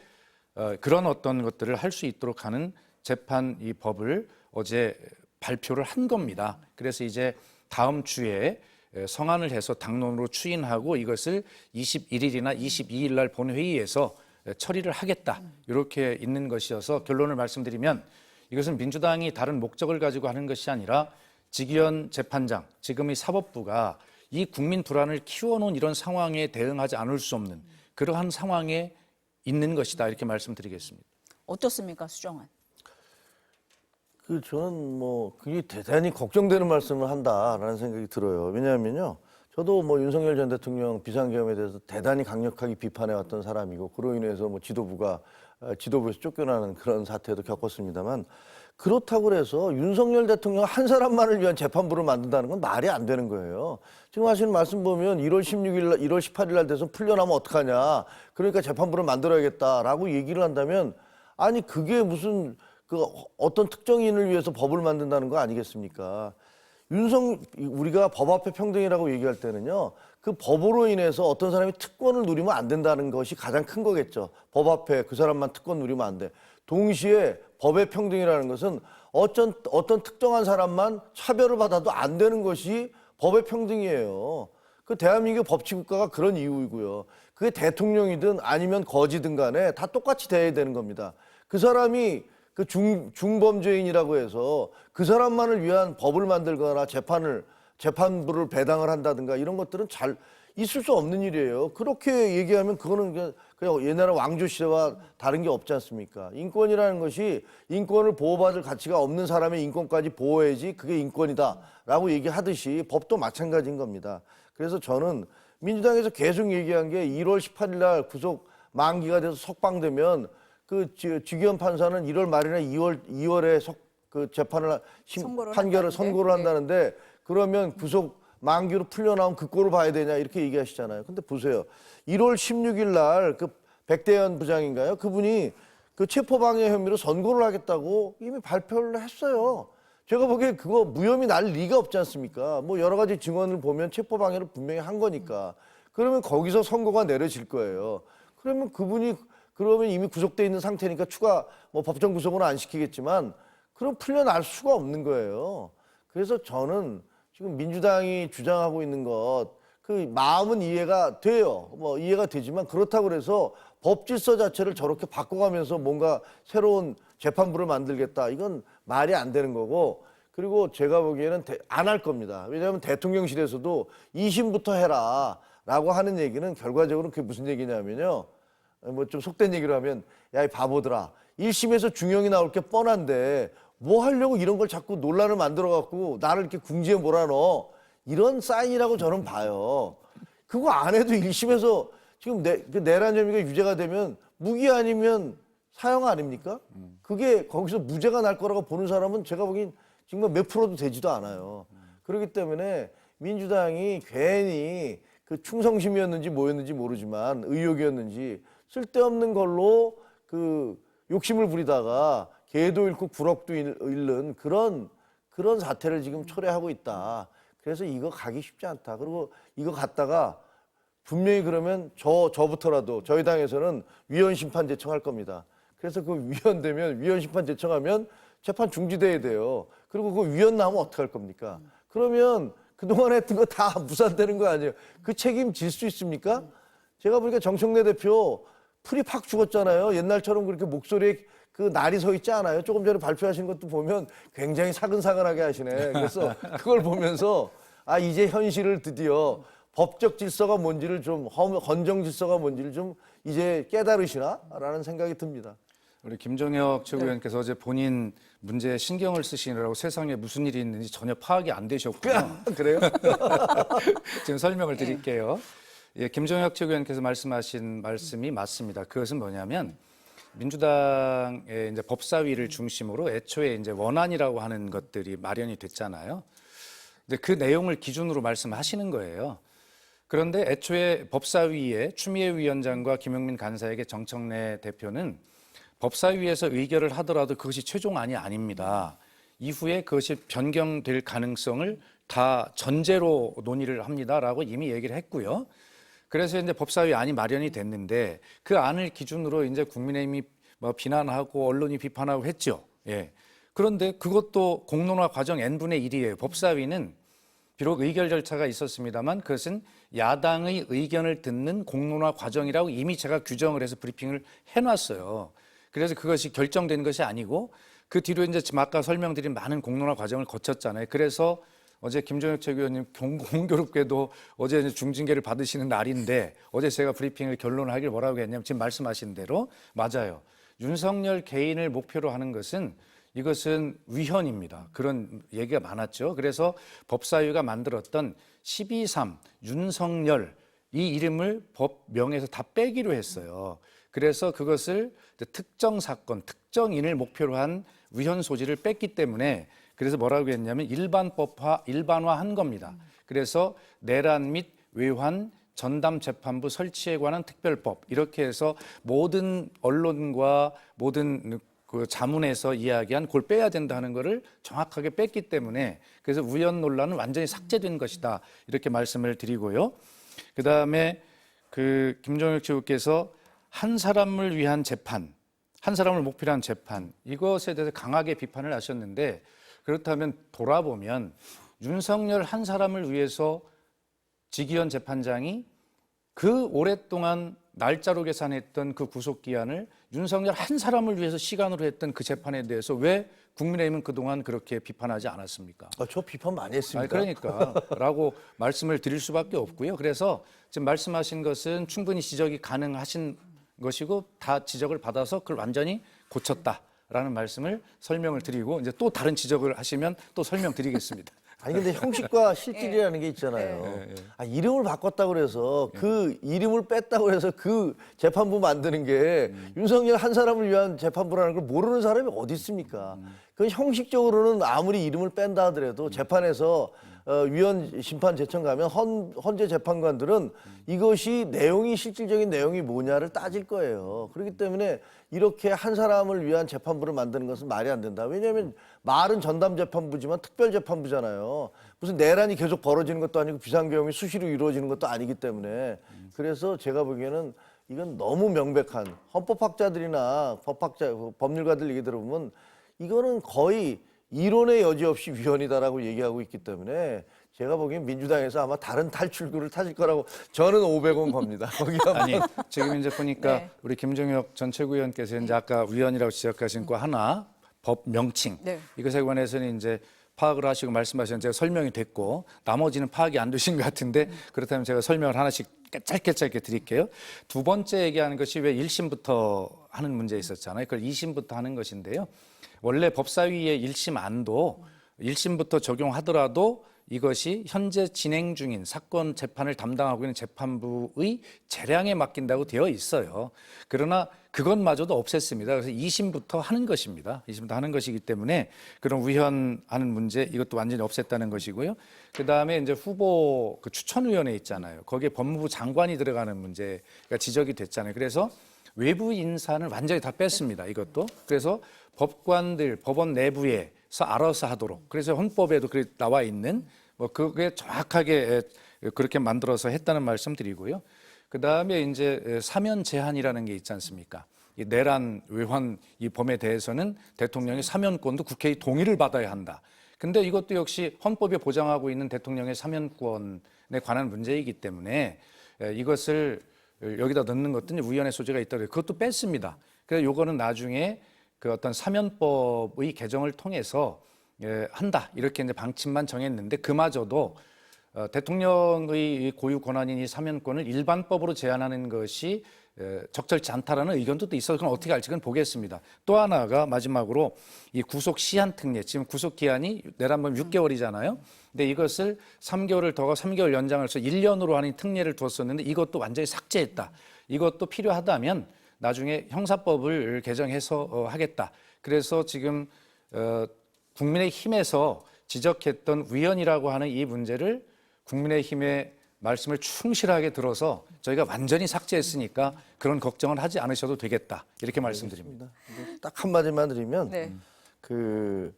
그런 어떤 것들을 할 수 있도록 하는 재판 이 법을 어제 발표를 한 겁니다. 그래서 이제 다음 주에 성안을 해서 당론으로 추인하고 이것을 21일이나 22일 날 본회의에서 처리를 하겠다. 이렇게 있는 것이어서 결론을 말씀드리면 이것은 민주당이 다른 목적을 가지고 하는 것이 아니라 지기현 재판장, 지금의 사법부가 이 국민 불안을 키워놓은 이런 상황에 대응하지 않을 수 없는 그러한 상황에 있는 것이다. 이렇게 말씀드리겠습니다. 어떻습니까, 수정안? 저는 뭐 그게 대단히 걱정되는 말씀을 한다라는 생각이 들어요. 왜냐하면요, 저도 뭐 윤석열 전 대통령 비상계엄에 대해서 대단히 강력하게 비판해 왔던 사람이고, 그로 인해서 뭐 지도부에서 쫓겨나는 그런 사태도 겪었습니다만, 그렇다고 해서 윤석열 대통령 한 사람만을 위한 재판부를 만든다는 건 말이 안 되는 거예요. 지금 하시는 말씀 보면 1월 16일 날, 1월 18일 날 돼서 풀려나면 어떡하냐, 그러니까 재판부를 만들어야겠다라고 얘기를 한다면, 아니 그게 무슨 어떤 특정인을 위해서 법을 만든다는 거 아니겠습니까? 우리가 법 앞에 평등이라고 얘기할 때는요, 그 법으로 인해서 어떤 사람이 특권을 누리면 안 된다는 것이 가장 큰 거겠죠. 법 앞에 그 사람만 특권 누리면 안 돼. 동시에 법의 평등이라는 것은 어떤 특정한 사람만 차별을 받아도 안 되는 것이 법의 평등이에요. 그 대한민국 법치국가가 그런 이유이고요. 그게 대통령이든 아니면 거지든 간에 다 똑같이 대해야 되는 겁니다. 그 사람이 그 중범죄인이라고 해서 그 사람만을 위한 법을 만들거나 재판부를 배당을 한다든가 이런 것들은 잘 있을 수 없는 일이에요. 그렇게 얘기하면 그거는 그냥 옛날에 왕조 시대와 다른 게 없지 않습니까? 인권이라는 것이 인권을 보호받을 가치가 없는 사람의 인권까지 보호해야지 그게 인권이다라고 얘기하듯이 법도 마찬가지인 겁니다. 그래서 저는 민주당에서 계속 얘기한 게 1월 18일 날 구속 만기가 돼서 석방되면 그 주기현 판사는 1월 말이나 2월에 그 재판을 선고를 한다는데, 그러면 구속 만기로 풀려나온 그 꼴을 봐야 되냐 이렇게 얘기하시잖아요. 근데 보세요. 1월 16일 날 그 백대현 부장인가요? 그분이 그 체포방해 혐의로 선고를 하겠다고 이미 발표를 했어요. 제가 보기에 그거 무혐의 날 리가 없지 않습니까? 뭐 여러 가지 증언을 보면 체포방해를 분명히 한 거니까. 그러면 거기서 선고가 내려질 거예요. 그러면 이미 구속돼 있는 상태니까 추가 뭐 법정 구속은 안 시키겠지만 그럼 풀려날 수가 없는 거예요. 그래서 저는 지금 민주당이 주장하고 있는 것, 그 마음은 이해가 돼요. 뭐 이해가 되지만 그렇다고 해서 법 질서 자체를 저렇게 바꿔가면서 뭔가 새로운 재판부를 만들겠다, 이건 말이 안 되는 거고, 그리고 제가 보기에는 안 할 겁니다. 왜냐하면 대통령실에서도 2심부터 해라라고 하는 얘기는 결과적으로 그게 무슨 얘기냐면요, 뭐 좀 속된 얘기로 하면, 야 이 바보들아, 1심에서 중형이 나올 게 뻔한데 뭐 하려고 이런 걸 자꾸 논란을 만들어 갖고 나를 이렇게 궁지에 몰아넣어, 이런 사인이라고 저는 봐요. 그거 안 해도 1심에서 지금 내란 혐의가 유죄가 되면 무기 아니면 사형 아닙니까? 그게 거기서 무죄가 날 거라고 보는 사람은 제가 보기엔 정말 몇 프로도 되지도 않아요. 그렇기 때문에 민주당이 괜히 그 충성심이었는지 뭐였는지 모르지만 의욕이었는지 쓸데없는 걸로 그 욕심을 부리다가 개도 잃고 구럭도 잃는 그런 사태를 지금 초래하고 있다. 그래서 이거 가기 쉽지 않다. 그리고 이거 갔다가 분명히 그러면 저부터라도 저희 당에서는 위헌 심판 제청할 겁니다. 그래서 그 위헌 되면, 위헌 심판 제청하면 재판 중지돼야 돼요. 그리고 그 위헌 나오면 어떡할 겁니까? 그러면 그동안 했던 거 다 무산되는 거 아니에요? 그 책임 질 수 있습니까? 제가 보니까 정청래 대표 풀이 팍 죽었잖아요. 옛날처럼 그렇게 목소리에 그 날이 서 있지 않아요. 조금 전에 발표하신 것도 보면 굉장히 사근사근하게 하시네. 그래서 그걸 보면서 아, 이제 현실을 드디어 법적 질서가 뭔지를 좀, 헌정 질서가 뭔지를 좀 이제 깨달으시나라는 생각이 듭니다. 우리 김종혁 최고위원께서 어제 본인 문제에 신경을 쓰시느라고 세상에 무슨 일이 있는지 전혀 파악이 안 되셨고요. 그래요? 지금 설명을 드릴게요. 예, 김종혁 최고위원께서 말씀하신 말씀이 맞습니다. 그것은 뭐냐면 민주당의 이제 법사위를 중심으로 애초에 이제 원안이라고 하는 것들이 마련이 됐잖아요. 근데 그 내용을 기준으로 말씀하시는 거예요. 그런데 애초에 법사위에 추미애 위원장과 김용민 간사에게 정청래 대표는 법사위에서 의결을 하더라도 그것이 최종안이 아닙니다. 이후에 그것이 변경될 가능성을 다 전제로 논의를 합니다라고 이미 얘기를 했고요. 그래서 이제 법사위 안이 마련이 됐는데 그 안을 기준으로 이제 국민의힘이 뭐 비난하고 언론이 비판하고 했죠. 예. 그런데 그것도 공론화 과정 n분의 1이에요. 법사위는 비록 의결 절차가 있었습니다만 그것은 야당의 의견을 듣는 공론화 과정이라고 이미 제가 규정을 해서 브리핑을 해놨어요. 그래서 그것이 결정된 것이 아니고 그 뒤로 이제 지금 아까 설명드린 많은 공론화 과정을 거쳤잖아요. 그래서 어제 김종혁 최고위원님 공교롭게도 어제 이제 중징계를 받으시는 날인데 어제 제가 브리핑을 결론을 하길 뭐라고 했냐면 지금 말씀하신 대로 맞아요. 윤석열 개인을 목표로 하는 것은 이것은 위헌입니다. 그런 얘기가 많았죠. 그래서 법사위가 만들었던 12.3 윤석열 이 이름을 법명에서 다 빼기로 했어요. 그래서 그것을 특정 사건, 특정인을 목표로 한 위헌 소지를 뺐기 때문에 그래서 뭐라고 했냐면 일반화한 겁니다. 그래서 내란 및 외환 전담 재판부 설치에 관한 특별법 이렇게 해서 모든 언론과 모든 그 자문에서 이야기한 그걸 빼야 된다 하는 거를 정확하게 뺐기 때문에 그래서 위헌 논란은 완전히 삭제된 것이다 이렇게 말씀을 드리고요. 그다음에 그 김종혁 최고께서 한 사람을 위한 재판, 한 사람을 목표로 한 재판 이것에 대해서 강하게 비판을 하셨는데 그렇다면 돌아보면 윤석열 한 사람을 위해서 지기현 재판장이 그 오랫동안 날짜로 계산했던 그 구속기한을 윤석열 한 사람을 위해서 시간으로 했던 그 재판에 대해서 왜 국민의힘은 그동안 그렇게 비판하지 않았습니까? 저 비판 많이 했습니다. 그러니까 라고 말씀을 드릴 수밖에 없고요. 그래서 지금 말씀하신 것은 충분히 지적이 가능하신 것이고 다 지적을 받아서 그걸 완전히 고쳤다라는 말씀을 설명을 드리고 이제 또 다른 지적을 하시면 또 설명드리겠습니다. 아니 근데 형식과 실질이라는 게 있잖아요. 이름을 바꿨다고 그래서 그 이름을 뺐다고 해서 그 재판부 만드는 게 윤석열 한 사람을 위한 재판부라는 걸 모르는 사람이 어디 있습니까? 그건 형식적으로는 아무리 이름을 뺀다 하더라도 재판에서 위헌 심판 제청 가면 헌재 재판관들은 이것이 내용이 실질적인 내용이 뭐냐를 따질 거예요. 그렇기 때문에 이렇게 한 사람을 위한 재판부를 만드는 것은 말이 안 된다. 왜냐하면 말은 전담 재판부지만 특별 재판부잖아요. 무슨 내란이 계속 벌어지는 것도 아니고 비상계엄이 수시로 이루어지는 것도 아니기 때문에 그래서 제가 보기에는 이건 너무 명백한 헌법학자들이나 법률가들 얘기 들어보면 이거는 거의 이론의 여지 없이 위헌이다라고 얘기하고 있기 때문에 제가 보기엔 민주당에서 아마 다른 탈출구를 타실 거라고 저는 500원 겁니다. 아니 지금 이제 보니까 네. 우리 김종혁 전 최고위원께서 이제 아까 위헌이라고 지적하신 거 하나 법 명칭 네. 이것에 관해서는 이제 파악을 하시고 말씀하셨는데 제가 설명이 됐고 나머지는 파악이 안 되신 것 같은데 그렇다면 제가 설명을 하나씩 짧게 드릴게요. 두 번째 얘기하는 것이 왜 1심부터 하는 문제 있었잖아요. 그걸 2심부터 하는 것인데요. 원래 법사위의 1심 안도 1심부터 적용하더라도 이것이 현재 진행 중인 사건 재판을 담당하고 있는 재판부의 재량에 맡긴다고 되어 있어요. 그러나 그것마저도 없앴습니다. 그래서 2심부터 하는 것입니다. 2심부터 하는 것이기 때문에 그런 위헌하는 문제 이것도 완전히 없앴다는 것이고요. 그다음에 이제 후보 그 추천위원회 있잖아요. 거기에 법무부 장관이 들어가는 문제가 지적이 됐잖아요. 그래서 외부 인사는 완전히 다 뺐습니다. 이것도. 그래서 법관들, 법원 내부에서 알아서 하도록. 그래서 헌법에도 나와 있는 뭐 그게 정확하게 그렇게 만들어서 했다는 말씀 드리고요. 그다음에 이제 사면 제한이라는 게 있지 않습니까? 이 내란 외환 이 범에 대해서는 대통령의 사면권도 국회의 동의를 받아야 한다. 근데 이것도 역시 헌법에 보장하고 있는 대통령의 사면권에 관한 문제이기 때문에 이것을 여기다 넣는 것들은 위헌의 소지가 있다고 해요. 그것도 뺐습니다. 그래서 요거는 나중에 그 어떤 사면법의 개정을 통해서 한다 이렇게 이제 방침만 정했는데 그마저도 대통령의 고유 권한인 이 사면권을 일반법으로 제한하는 것이 적절치 않다라는 의견도 또 있어서 그럼 어떻게 할지 그건 보겠습니다. 또 하나가 마지막으로 이 구속 시한 특례 지금 구속 기한이 내란범 6개월이잖아요. 근데 이것을 3개월을 더가 3개월 연장을 해서 1년으로 하는 특례를 두었었는데 이것도 완전히 삭제했다. 이것도 필요하다면 나중에 형사법을 개정해서 하겠다. 그래서 지금 국민의힘에서 지적했던 위헌이라고 하는 이 문제를 국민의힘의 말씀을 충실하게 들어서 저희가 완전히 삭제했으니까 그런 걱정을 하지 않으셔도 되겠다. 이렇게 말씀드립니다. 딱 한마디만 드리면 네. 그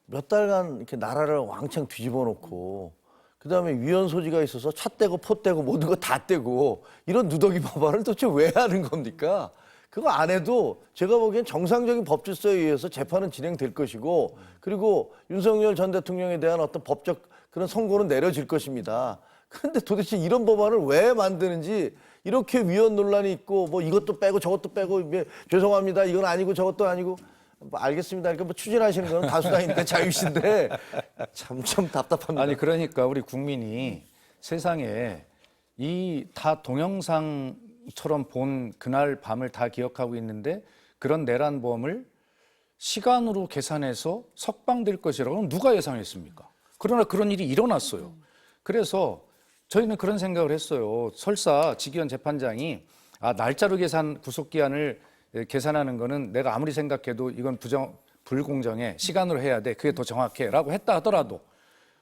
몇 달간 이렇게 나라를 왕창 뒤집어 놓고 그다음에 위헌 소지가 있어서 차 떼고 포 떼고 모든 거 다 떼고 이런 누더기 법안을 도대체 왜 하는 겁니까? 그거 안 해도 제가 보기엔 정상적인 법질서에 의해서 재판은 진행될 것이고 그리고 윤석열 전 대통령에 대한 어떤 법적 그런 선고는 내려질 것입니다. 그런데 도대체 이런 법안을 왜 만드는지 이렇게 위헌 논란이 있고 뭐 이것도 빼고 저것도 빼고 죄송합니다. 이건 아니고 저것도 아니고 뭐 알겠습니다. 그러니까 뭐 추진하시는 건 다수당이니까 자유신데 참 답답합니다. 아니 그러니까 우리 국민이 세상에 이 다 동영상처럼 본 그날 밤을 다 기억하고 있는데 그런 내란범을 시간으로 계산해서 석방될 것이라고는 누가 예상했습니까? 그러나 그런 일이 일어났어요. 그래서 저희는 그런 생각을 했어요. 설사 지기현 재판장이 날짜로 구속기한을 계산하는 거는 내가 아무리 생각해도 이건 불공정해, 시간으로 해야 돼, 그게 더 정확해 라고 했다 하더라도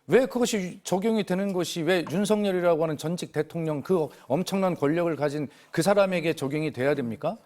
왜 그것이 적용이 되는 것이 왜 윤석열이라고 하는 전직 대통령 그 엄청난 권력을 가진 그 사람에게 적용이 돼야 됩니까?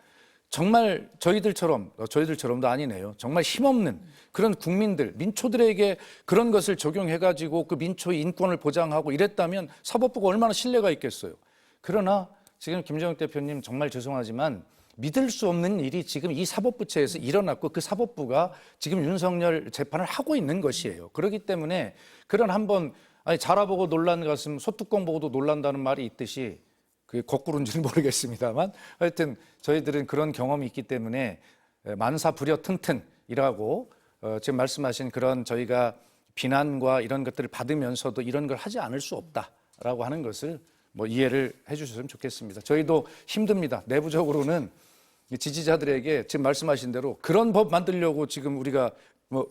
정말 저희들처럼도 아니네요. 정말 힘없는 그런 국민들, 민초들에게 그런 것을 적용해가지고 그 민초의 인권을 보장하고 이랬다면 사법부가 얼마나 신뢰가 있겠어요. 그러나 지금 김정욱 대표님 정말 죄송하지만 믿을 수 없는 일이 지금 이 사법부처에서 일어났고 그 사법부가 지금 윤석열 재판을 하고 있는 것이에요. 그렇기 때문에 그런 한번 자라보고 놀란 가슴 소뚜껑 보고도 놀란다는 말이 있듯이 그게 거꾸로인지는 모르겠습니다만 하여튼 저희들은 그런 경험이 있기 때문에 만사부려 튼튼이라고 지금 말씀하신 그런 저희가 비난과 이런 것들을 받으면서도 이런 걸 하지 않을 수 없다라고 하는 것을 이해를 해 주셨으면 좋겠습니다. 저희도 힘듭니다. 내부적으로는 지지자들에게 지금 말씀하신 대로 그런 법 만들려고 지금 우리가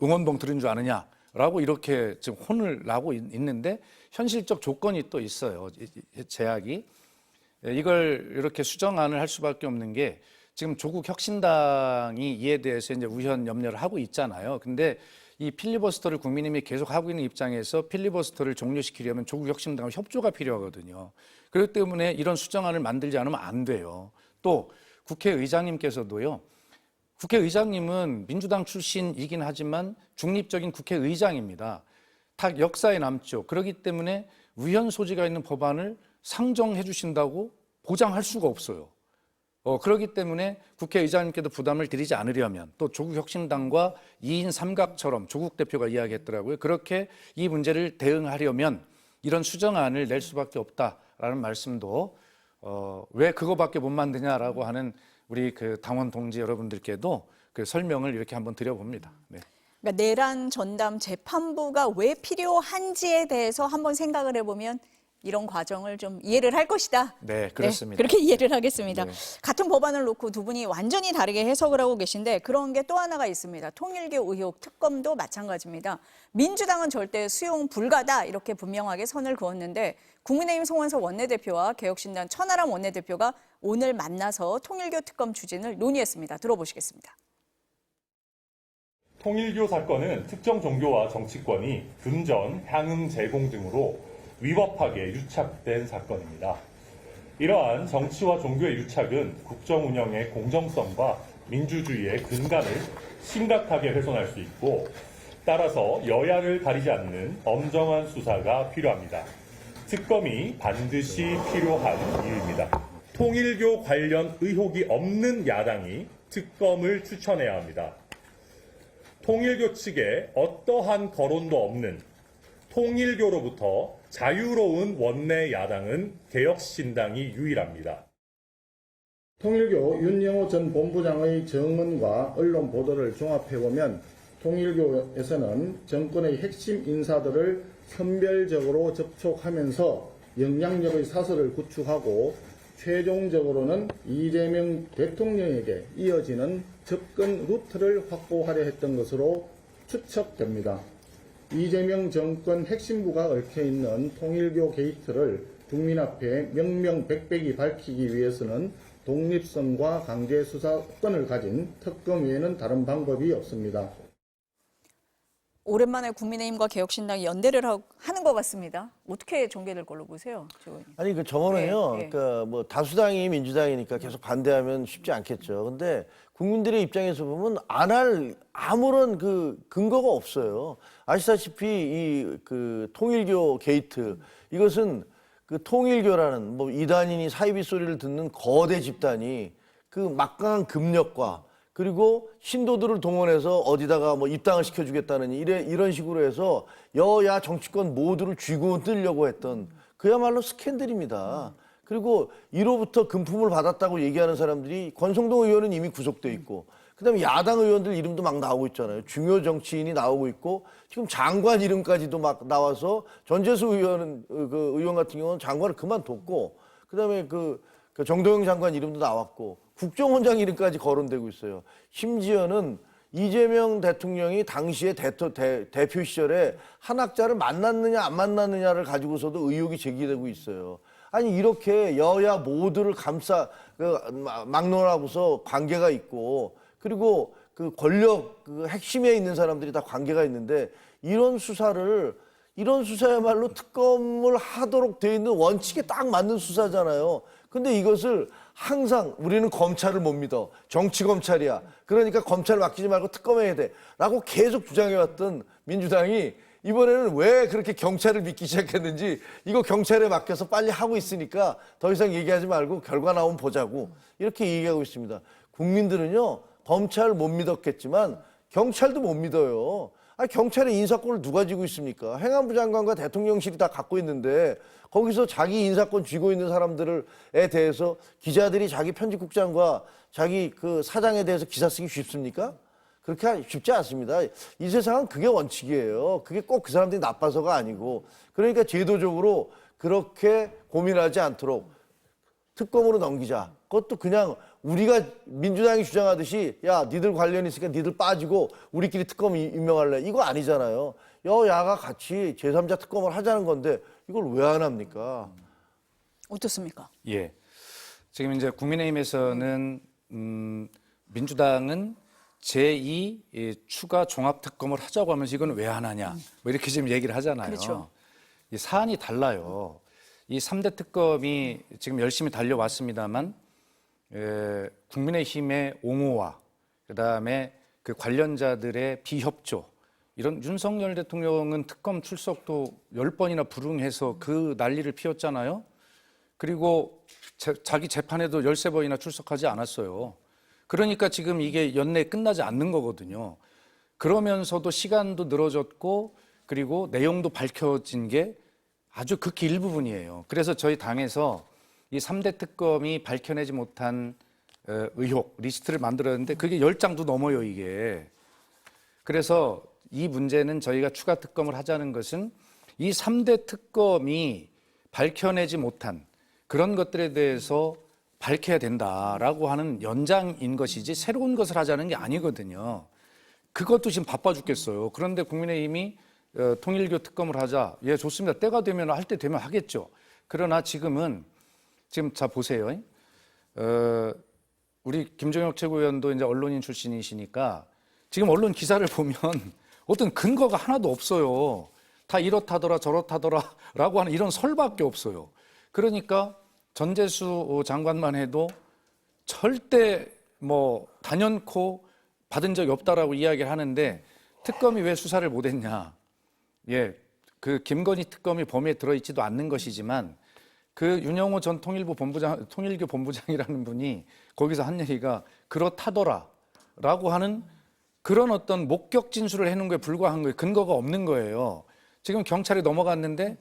응원봉 들은 줄 아느냐라고 이렇게 지금 혼을 나고 있는데 현실적 조건이 또 있어요. 제약이. 이걸 이렇게 수정안을 할 수밖에 없는 게 지금 조국 혁신당이 이에 대해서 이제 우현 염려를 하고 있잖아요. 근데 이 필리버스터를 국민의힘이 계속 하고 있는 입장에서 필리버스터를 종료시키려면 조국 혁신당과 협조가 필요하거든요. 그렇기 때문에 이런 수정안을 만들지 않으면 안 돼요. 또 국회의장님께서도요. 국회의장님은 민주당 출신이긴 하지만 중립적인 국회의장입니다. 다 역사에 남죠. 그렇기 때문에 위헌 소지가 있는 법안을 상정해 주신다고 보장할 수가 없어요. 그렇기 때문에 국회의장님께도 부담을 드리지 않으려면 또 조국 혁신당과 2인 삼각처럼 조국 대표가 이야기했더라고요. 그렇게 이 문제를 대응하려면 이런 수정안을 낼 수밖에 없다라는 말씀도 왜 그거밖에 못 만드냐라고 하는 우리 그 당원 동지 여러분들께도 그 설명을 이렇게 한번 드려봅니다. 네. 그러니까 내란 전담 재판부가 왜 필요한지에 대해서 한번 생각을 해보면 이런 과정을 좀 이해를 할 것이다. 네, 그렇습니다. 네, 그렇게 이해를 하겠습니다. 네. 같은 법안을 놓고 두 분이 완전히 다르게 해석을 하고 계신데 그런 게 또 하나가 있습니다. 통일교 의혹 특검도 마찬가지입니다. 민주당은 절대 수용 불가다 이렇게 분명하게 선을 그었는데 국민의힘 송원석 원내대표와 개혁신당 천하람 원내대표가 오늘 만나서 통일교 특검 추진을 논의했습니다. 들어보시겠습니다. 통일교 사건은 특정 종교와 정치권이 금전, 향응 제공 등으로 위법하게 유착된 사건입니다. 이러한 정치와 종교의 유착은 국정 운영의 공정성과 민주주의의 근간을 심각하게 훼손할 수 있고 따라서 여야를 가리지 않는 엄정한 수사가 필요합니다. 특검이 반드시 필요한 이유입니다. 통일교 관련 의혹이 없는 야당이 특검을 추천해야 합니다. 통일교 측에 어떠한 거론도 없는 통일교로부터 자유로운 원내 야당은 개혁신당이 유일합니다. 통일교 윤영호 전 본부장의 증언과 언론 보도를 종합해보면 통일교에서는 정권의 핵심 인사들을 선별적으로 접촉하면서 영향력의 사설을 구축하고 최종적으로는 이재명 대통령에게 이어지는 접근 루트를 확보하려 했던 것으로 추측됩니다. 이재명 정권 핵심부가 얽혀있는 통일교 게이트를 국민 앞에 명명백백히 밝히기 위해서는 독립성과 강제수사권을 가진 특검 외에는 다른 방법이 없습니다. 오랜만에 국민의힘과 개혁신당이 연대를 하는 것 같습니다. 어떻게 전개될 걸로 보세요? 아니 그 저거는요. 네. 그러니까 뭐 다수당이 민주당이니까 계속 반대하면 쉽지 않겠죠. 근데 국민들의 입장에서 보면 안 할 아무런 그 근거가 없어요. 아시다시피 이 그 통일교 게이트 이것은 그 통일교라는 뭐 이단인이 사이비 소리를 듣는 거대 집단이 그 막강한 금력과 그리고 신도들을 동원해서 어디다가 뭐 입당을 시켜주겠다는 이런 식으로 해서 여야 정치권 모두를 쥐고 흔들려고 했던 그야말로 스캔들입니다. 그리고 1호부터 금품을 받았다고 얘기하는 사람들이 권성동 의원은 이미 구속돼 있고 그다음에 야당 의원들 이름도 막 나오고 있잖아요. 중요 정치인이 나오고 있고 지금 장관 이름까지도 막 나와서 전재수 의원 같은 경우는 장관을 그만뒀고 그다음에 그 정동영 장관 이름도 나왔고 국정원장 이름까지 거론되고 있어요. 심지어는 이재명 대통령이 당시에 대표 시절에 한학자를 만났느냐 안 만났느냐를 가지고서도 의혹이 제기되고 있어요. 아니 이렇게 여야 모두를 막론하고서 관계가 있고 그리고 그 권력 그 핵심에 있는 사람들이 다 관계가 있는데 이런 수사야말로 특검을 하도록 돼 있는 원칙에 딱 맞는 수사잖아요. 근데 이것을 항상 우리는 검찰을 못 믿어. 정치 검찰이야. 그러니까 검찰 맡기지 말고 특검해야 돼. 라고 계속 주장해왔던 민주당이 이번에는 왜 그렇게 경찰을 믿기 시작했는지 이거 경찰에 맡겨서 빨리 하고 있으니까 더 이상 얘기하지 말고 결과 나오면 보자고 이렇게 얘기하고 있습니다. 국민들은요. 검찰 못 믿었겠지만 경찰도 못 믿어요. 아니, 경찰의 인사권을 누가 쥐고 있습니까? 행안부 장관과 대통령실이 다 갖고 있는데 거기서 자기 인사권 쥐고 있는 사람들에 대해서 기자들이 자기 편집국장과 자기 그 사장에 대해서 기사 쓰기 쉽습니까? 그렇게 쉽지 않습니다. 이 세상은 그게 원칙이에요. 그게 꼭 그 사람들이 나빠서가 아니고 그러니까 제도적으로 그렇게 고민하지 않도록 특검으로 넘기자. 그것도 그냥 우리가 민주당이 주장하듯이 야 니들 관련 있으니까 니들 빠지고 우리끼리 특검 임명할래. 이거 아니잖아요. 여야가 같이 제3자 특검을 하자는 건데 이걸 왜 안 합니까? 어떻습니까? 예. 지금 이제 국민의힘에서는 민주당은 제2 추가 종합특검을 하자고 하면서 이건 왜 안 하냐. 뭐 이렇게 지금 얘기를 하잖아요. 그렇죠. 이 사안이 달라요. 이 3대 특검이 지금 열심히 달려왔습니다만 국민의힘의 옹호와 그다음에 그 관련자들의 비협조 이런 윤석열 대통령은 특검 출석도 10번이나 불응해서 그 난리를 피웠잖아요. 그리고 자기 재판에도 13번이나 출석하지 않았어요. 그러니까 지금 이게 연내에 끝나지 않는 거거든요. 그러면서도 시간도 늘어졌고 그리고 내용도 밝혀진 게 아주 극히 일부분이에요. 그래서 저희 당에서 이 3대 특검이 밝혀내지 못한 의혹 리스트를 만들었는데 그게 10장도 넘어요, 이게. 그래서 이 문제는 저희가 추가 특검을 하자는 것은 이 3대 특검이 밝혀내지 못한 그런 것들에 대해서 밝혀야 된다라고 하는 연장인 것이지 새로운 것을 하자는 게 아니거든요. 그것도 지금 바빠 죽겠어요. 그런데 국민의힘이 통일교 특검을 하자. 예, 좋습니다. 때가 되면 할 때 되면 하겠죠. 그러나 지금 자 보세요. 우리 김종혁 최고위원도 이제 언론인 출신이시니까 지금 언론 기사를 보면 어떤 근거가 하나도 없어요. 다 이렇다더라 저렇다더라라고 하는 이런 설밖에 없어요. 그러니까 전재수 장관만 해도 절대 뭐 단연코 받은 적이 없다라고 이야기를 하는데 특검이 왜 수사를 못했냐? 예, 그 김건희 특검이 범위에 들어있지도 않는 것이지만 그 윤영호 전 통일교 본부장이라는 분이 거기서 한 얘기가 그렇다더라라고 하는 그런 어떤 목격 진술을 해놓은 거에 불과한 거예요. 근거가 없는 거예요. 지금 경찰에 넘어갔는데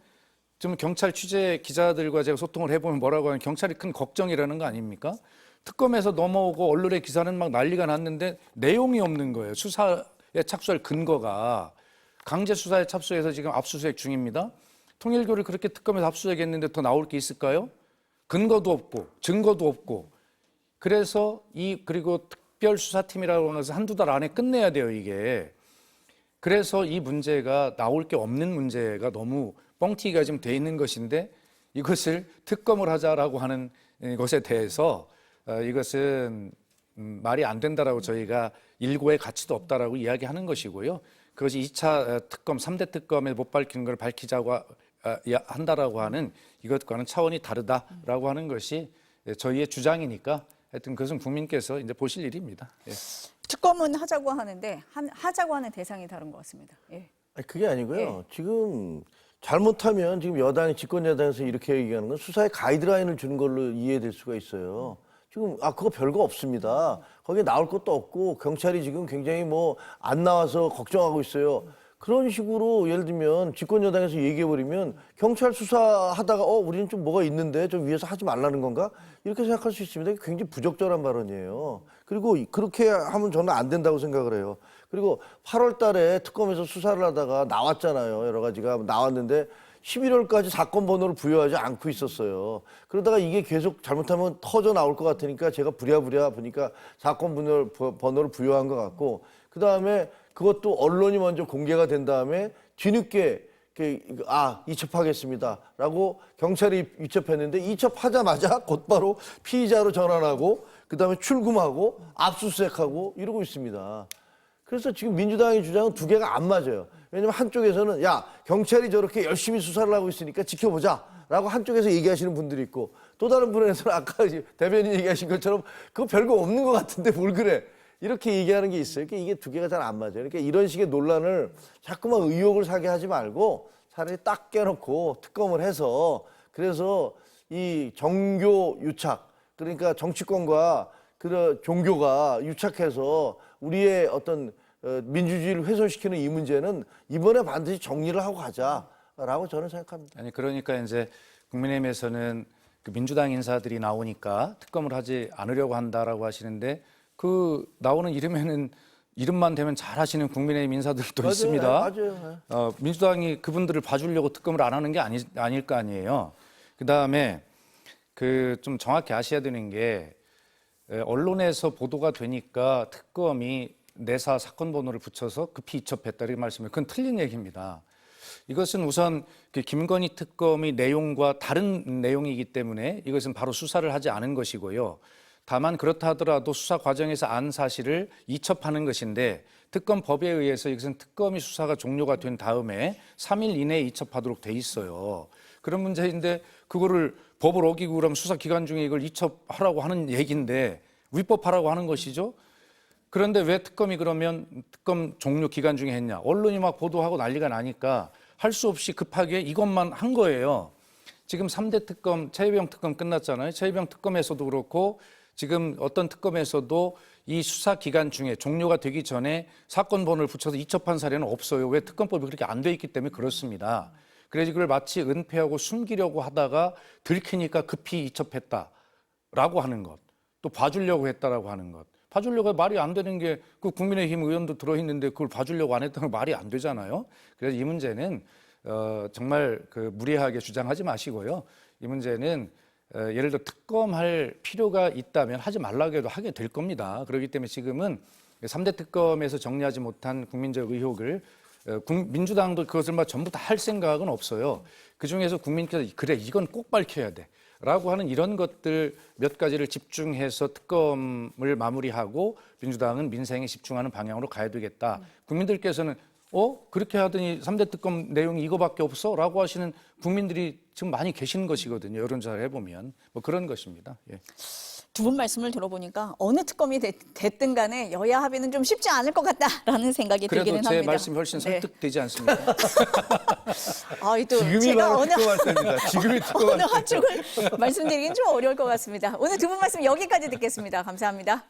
지금 경찰 취재 기자들과 제가 소통을 해보면 뭐라고 하면 경찰이 큰 걱정이라는 거 아닙니까? 특검에서 넘어오고 언론의 기사는 막 난리가 났는데 내용이 없는 거예요. 수사에 착수할 근거가. 강제 수사에 착수해서 지금 압수수색 중입니다. 통일교를 그렇게 특검에서 압수수색했는데 더 나올 게 있을까요? 근거도 없고 증거도 없고. 그래서 그리고 특별수사팀이라고 하는 것을 한두 달 안에 끝내야 돼요, 이게. 그래서 이 문제가 나올 게 없는 문제가 너무 뻥튀기가 지금 돼 있는 것인데 이것을 특검을 하자라고 하는 것에 대해서 이것은 말이 안 된다라고 저희가 일고의 가치도 없다라고 이야기하는 것이고요. 그것이 2차 특검, 3대 특검에 못 밝히는 걸 밝히자고 한다라고 하는 이것과는 차원이 다르다라고 하는 것이 저희의 주장이니까 하여튼 그것은 국민께서 이제 보실 일입니다. 예. 특검은 하자고 하는데 하자고 하는 대상이 다른 것 같습니다. 예. 아니, 그게 아니고요. 예. 지금 잘못하면 지금 여당이 집권 여당에서 이렇게 얘기하는 건 수사에 가이드라인을 주는 걸로 이해될 수가 있어요. 지금 그거 별거 없습니다. 거기에 나올 것도 없고 경찰이 지금 굉장히 뭐 안 나와서 걱정하고 있어요. 그런 식으로 예를 들면 집권 여당에서 얘기해 버리면 경찰 수사하다가 우리는 좀 뭐가 있는데 좀 위에서 하지 말라는 건가? 이렇게 생각할 수 있습니다. 굉장히 부적절한 발언이에요. 그리고 그렇게 하면 저는 안 된다고 생각을 해요. 그리고 8월 달에 특검에서 수사를 하다가 나왔잖아요. 여러 가지가 나왔는데 11월까지 사건 번호를 부여하지 않고 있었어요. 그러다가 이게 계속 잘못하면 터져 나올 것 같으니까 제가 부랴부랴 보니까 사건 번호를 부여한 것 같고 그다음에 그것도 언론이 먼저 공개가 된 다음에 뒤늦게 이첩하겠습니다라고 경찰이 이첩했는데 이첩하자마자 곧바로 피의자로 전환하고 그다음에 출금하고 압수수색하고 이러고 있습니다. 그래서 지금 민주당의 주장은 두 개가 안 맞아요. 왜냐면 한쪽에서는 야 경찰이 저렇게 열심히 수사를 하고 있으니까 지켜보자라고 한쪽에서 얘기하시는 분들이 있고 또 다른 분에서는 아까 대변인 얘기하신 것처럼 그거 별거 없는 것 같은데 뭘 그래 이렇게 얘기하는 게 있어요. 그러니까 이게 두 개가 잘 안 맞아요. 그러니까 이런 식의 논란을 자꾸만 의혹을 사게 하지 말고 차라리 딱 깨놓고 특검을 해서 그래서 이 정교 유착 그러니까 정치권과 그 종교가 유착해서 우리의 어떤 민주주의를 훼손시키는 이 문제는 이번에 반드시 정리를 하고 가자라고 저는 생각합니다. 아니 그러니까 이제 국민의힘에서는 그 민주당 인사들이 나오니까 특검을 하지 않으려고 한다라고 하시는데 그 나오는 이름만 되면 잘하시는 국민의힘 인사들도 맞아요. 있습니다. 맞아요. 민주당이 그분들을 봐주려고 특검을 안 하는 게 아닐 거 아니에요. 그다음에 그 좀 정확히 아셔야 되는 게 언론에서 보도가 되니까 특검이 내사 사건 번호를 붙여서 급히 이첩했다 이렇게 말씀을 그건 틀린 얘기입니다. 이것은 우선 그 김건희 특검의 내용과 다른 내용이기 때문에 이것은 바로 수사를 하지 않은 것이고요. 다만 그렇다 하더라도 수사 과정에서 안 사실을 이첩하는 것인데 특검법에 의해서 이것은 특검이 수사가 종료가 된 다음에 3일 이내에 이첩하도록 돼 있어요. 그런 문제인데 그거를 법을 어기고 그러면 수사 기간 중에 이걸 이첩하라고 하는 얘기인데 위법하라고 하는 것이죠. 그런데 왜 특검이 그러면 특검 종료 기간 중에 했냐. 언론이 막 보도하고 난리가 나니까 할 수 없이 급하게 이것만 한 거예요. 지금 3대 특검, 최혜병 특검 끝났잖아요. 최혜병 특검에서도 그렇고 지금 어떤 특검에서도 이 수사 기간 중에 종료가 되기 전에 사건 번호를 붙여서 이첩한 사례는 없어요. 왜 특검법이 그렇게 안 돼 있기 때문에 그렇습니다. 그래서 이걸 마치 은폐하고 숨기려고 하다가 들키니까 급히 이첩했다라고 하는 것. 또 봐주려고 했다라고 하는 것. 봐주려고 말이 안 되는 게 그 국민의힘 의원도 들어있는데 그걸 봐주려고 안 했다는 건 말이 안 되잖아요. 그래서 이 문제는 정말 그 무리하게 주장하지 마시고요. 이 문제는 예를 들어 특검할 필요가 있다면 하지 말라고 해도 하게 될 겁니다. 그렇기 때문에 지금은 3대 특검에서 정리하지 못한 국민적 의혹을 민주당도 그것을 막 전부 다 할 생각은 없어요. 그중에서 국민께서 그래 이건 꼭 밝혀야 돼 라고 하는 이런 것들 몇 가지를 집중해서 특검을 마무리하고 민주당은 민생에 집중하는 방향으로 가야 되겠다. 국민들께서는 그렇게 하더니 3대 특검 내용이 이거밖에 없어? 라고 하시는 국민들이 지금 많이 계시는 것이거든요. 여론조사를 해보면. 뭐 그런 것입니다. 예. 두 분 말씀을 들어보니까 어느 특검이 됐든 간에 여야 합의는 좀 쉽지 않을 것 같다라는 생각이 그래도 들기는 제 합니다. 말씀이 훨씬 네. 설득되지 않습니까? 또 지금이 제가 바로 어느 특검 할 때입니다. 지금이 특검 어느 한쪽을 말씀드리긴 좀 어려울 것 같습니다. 오늘 두 분 말씀 여기까지 듣겠습니다. 감사합니다.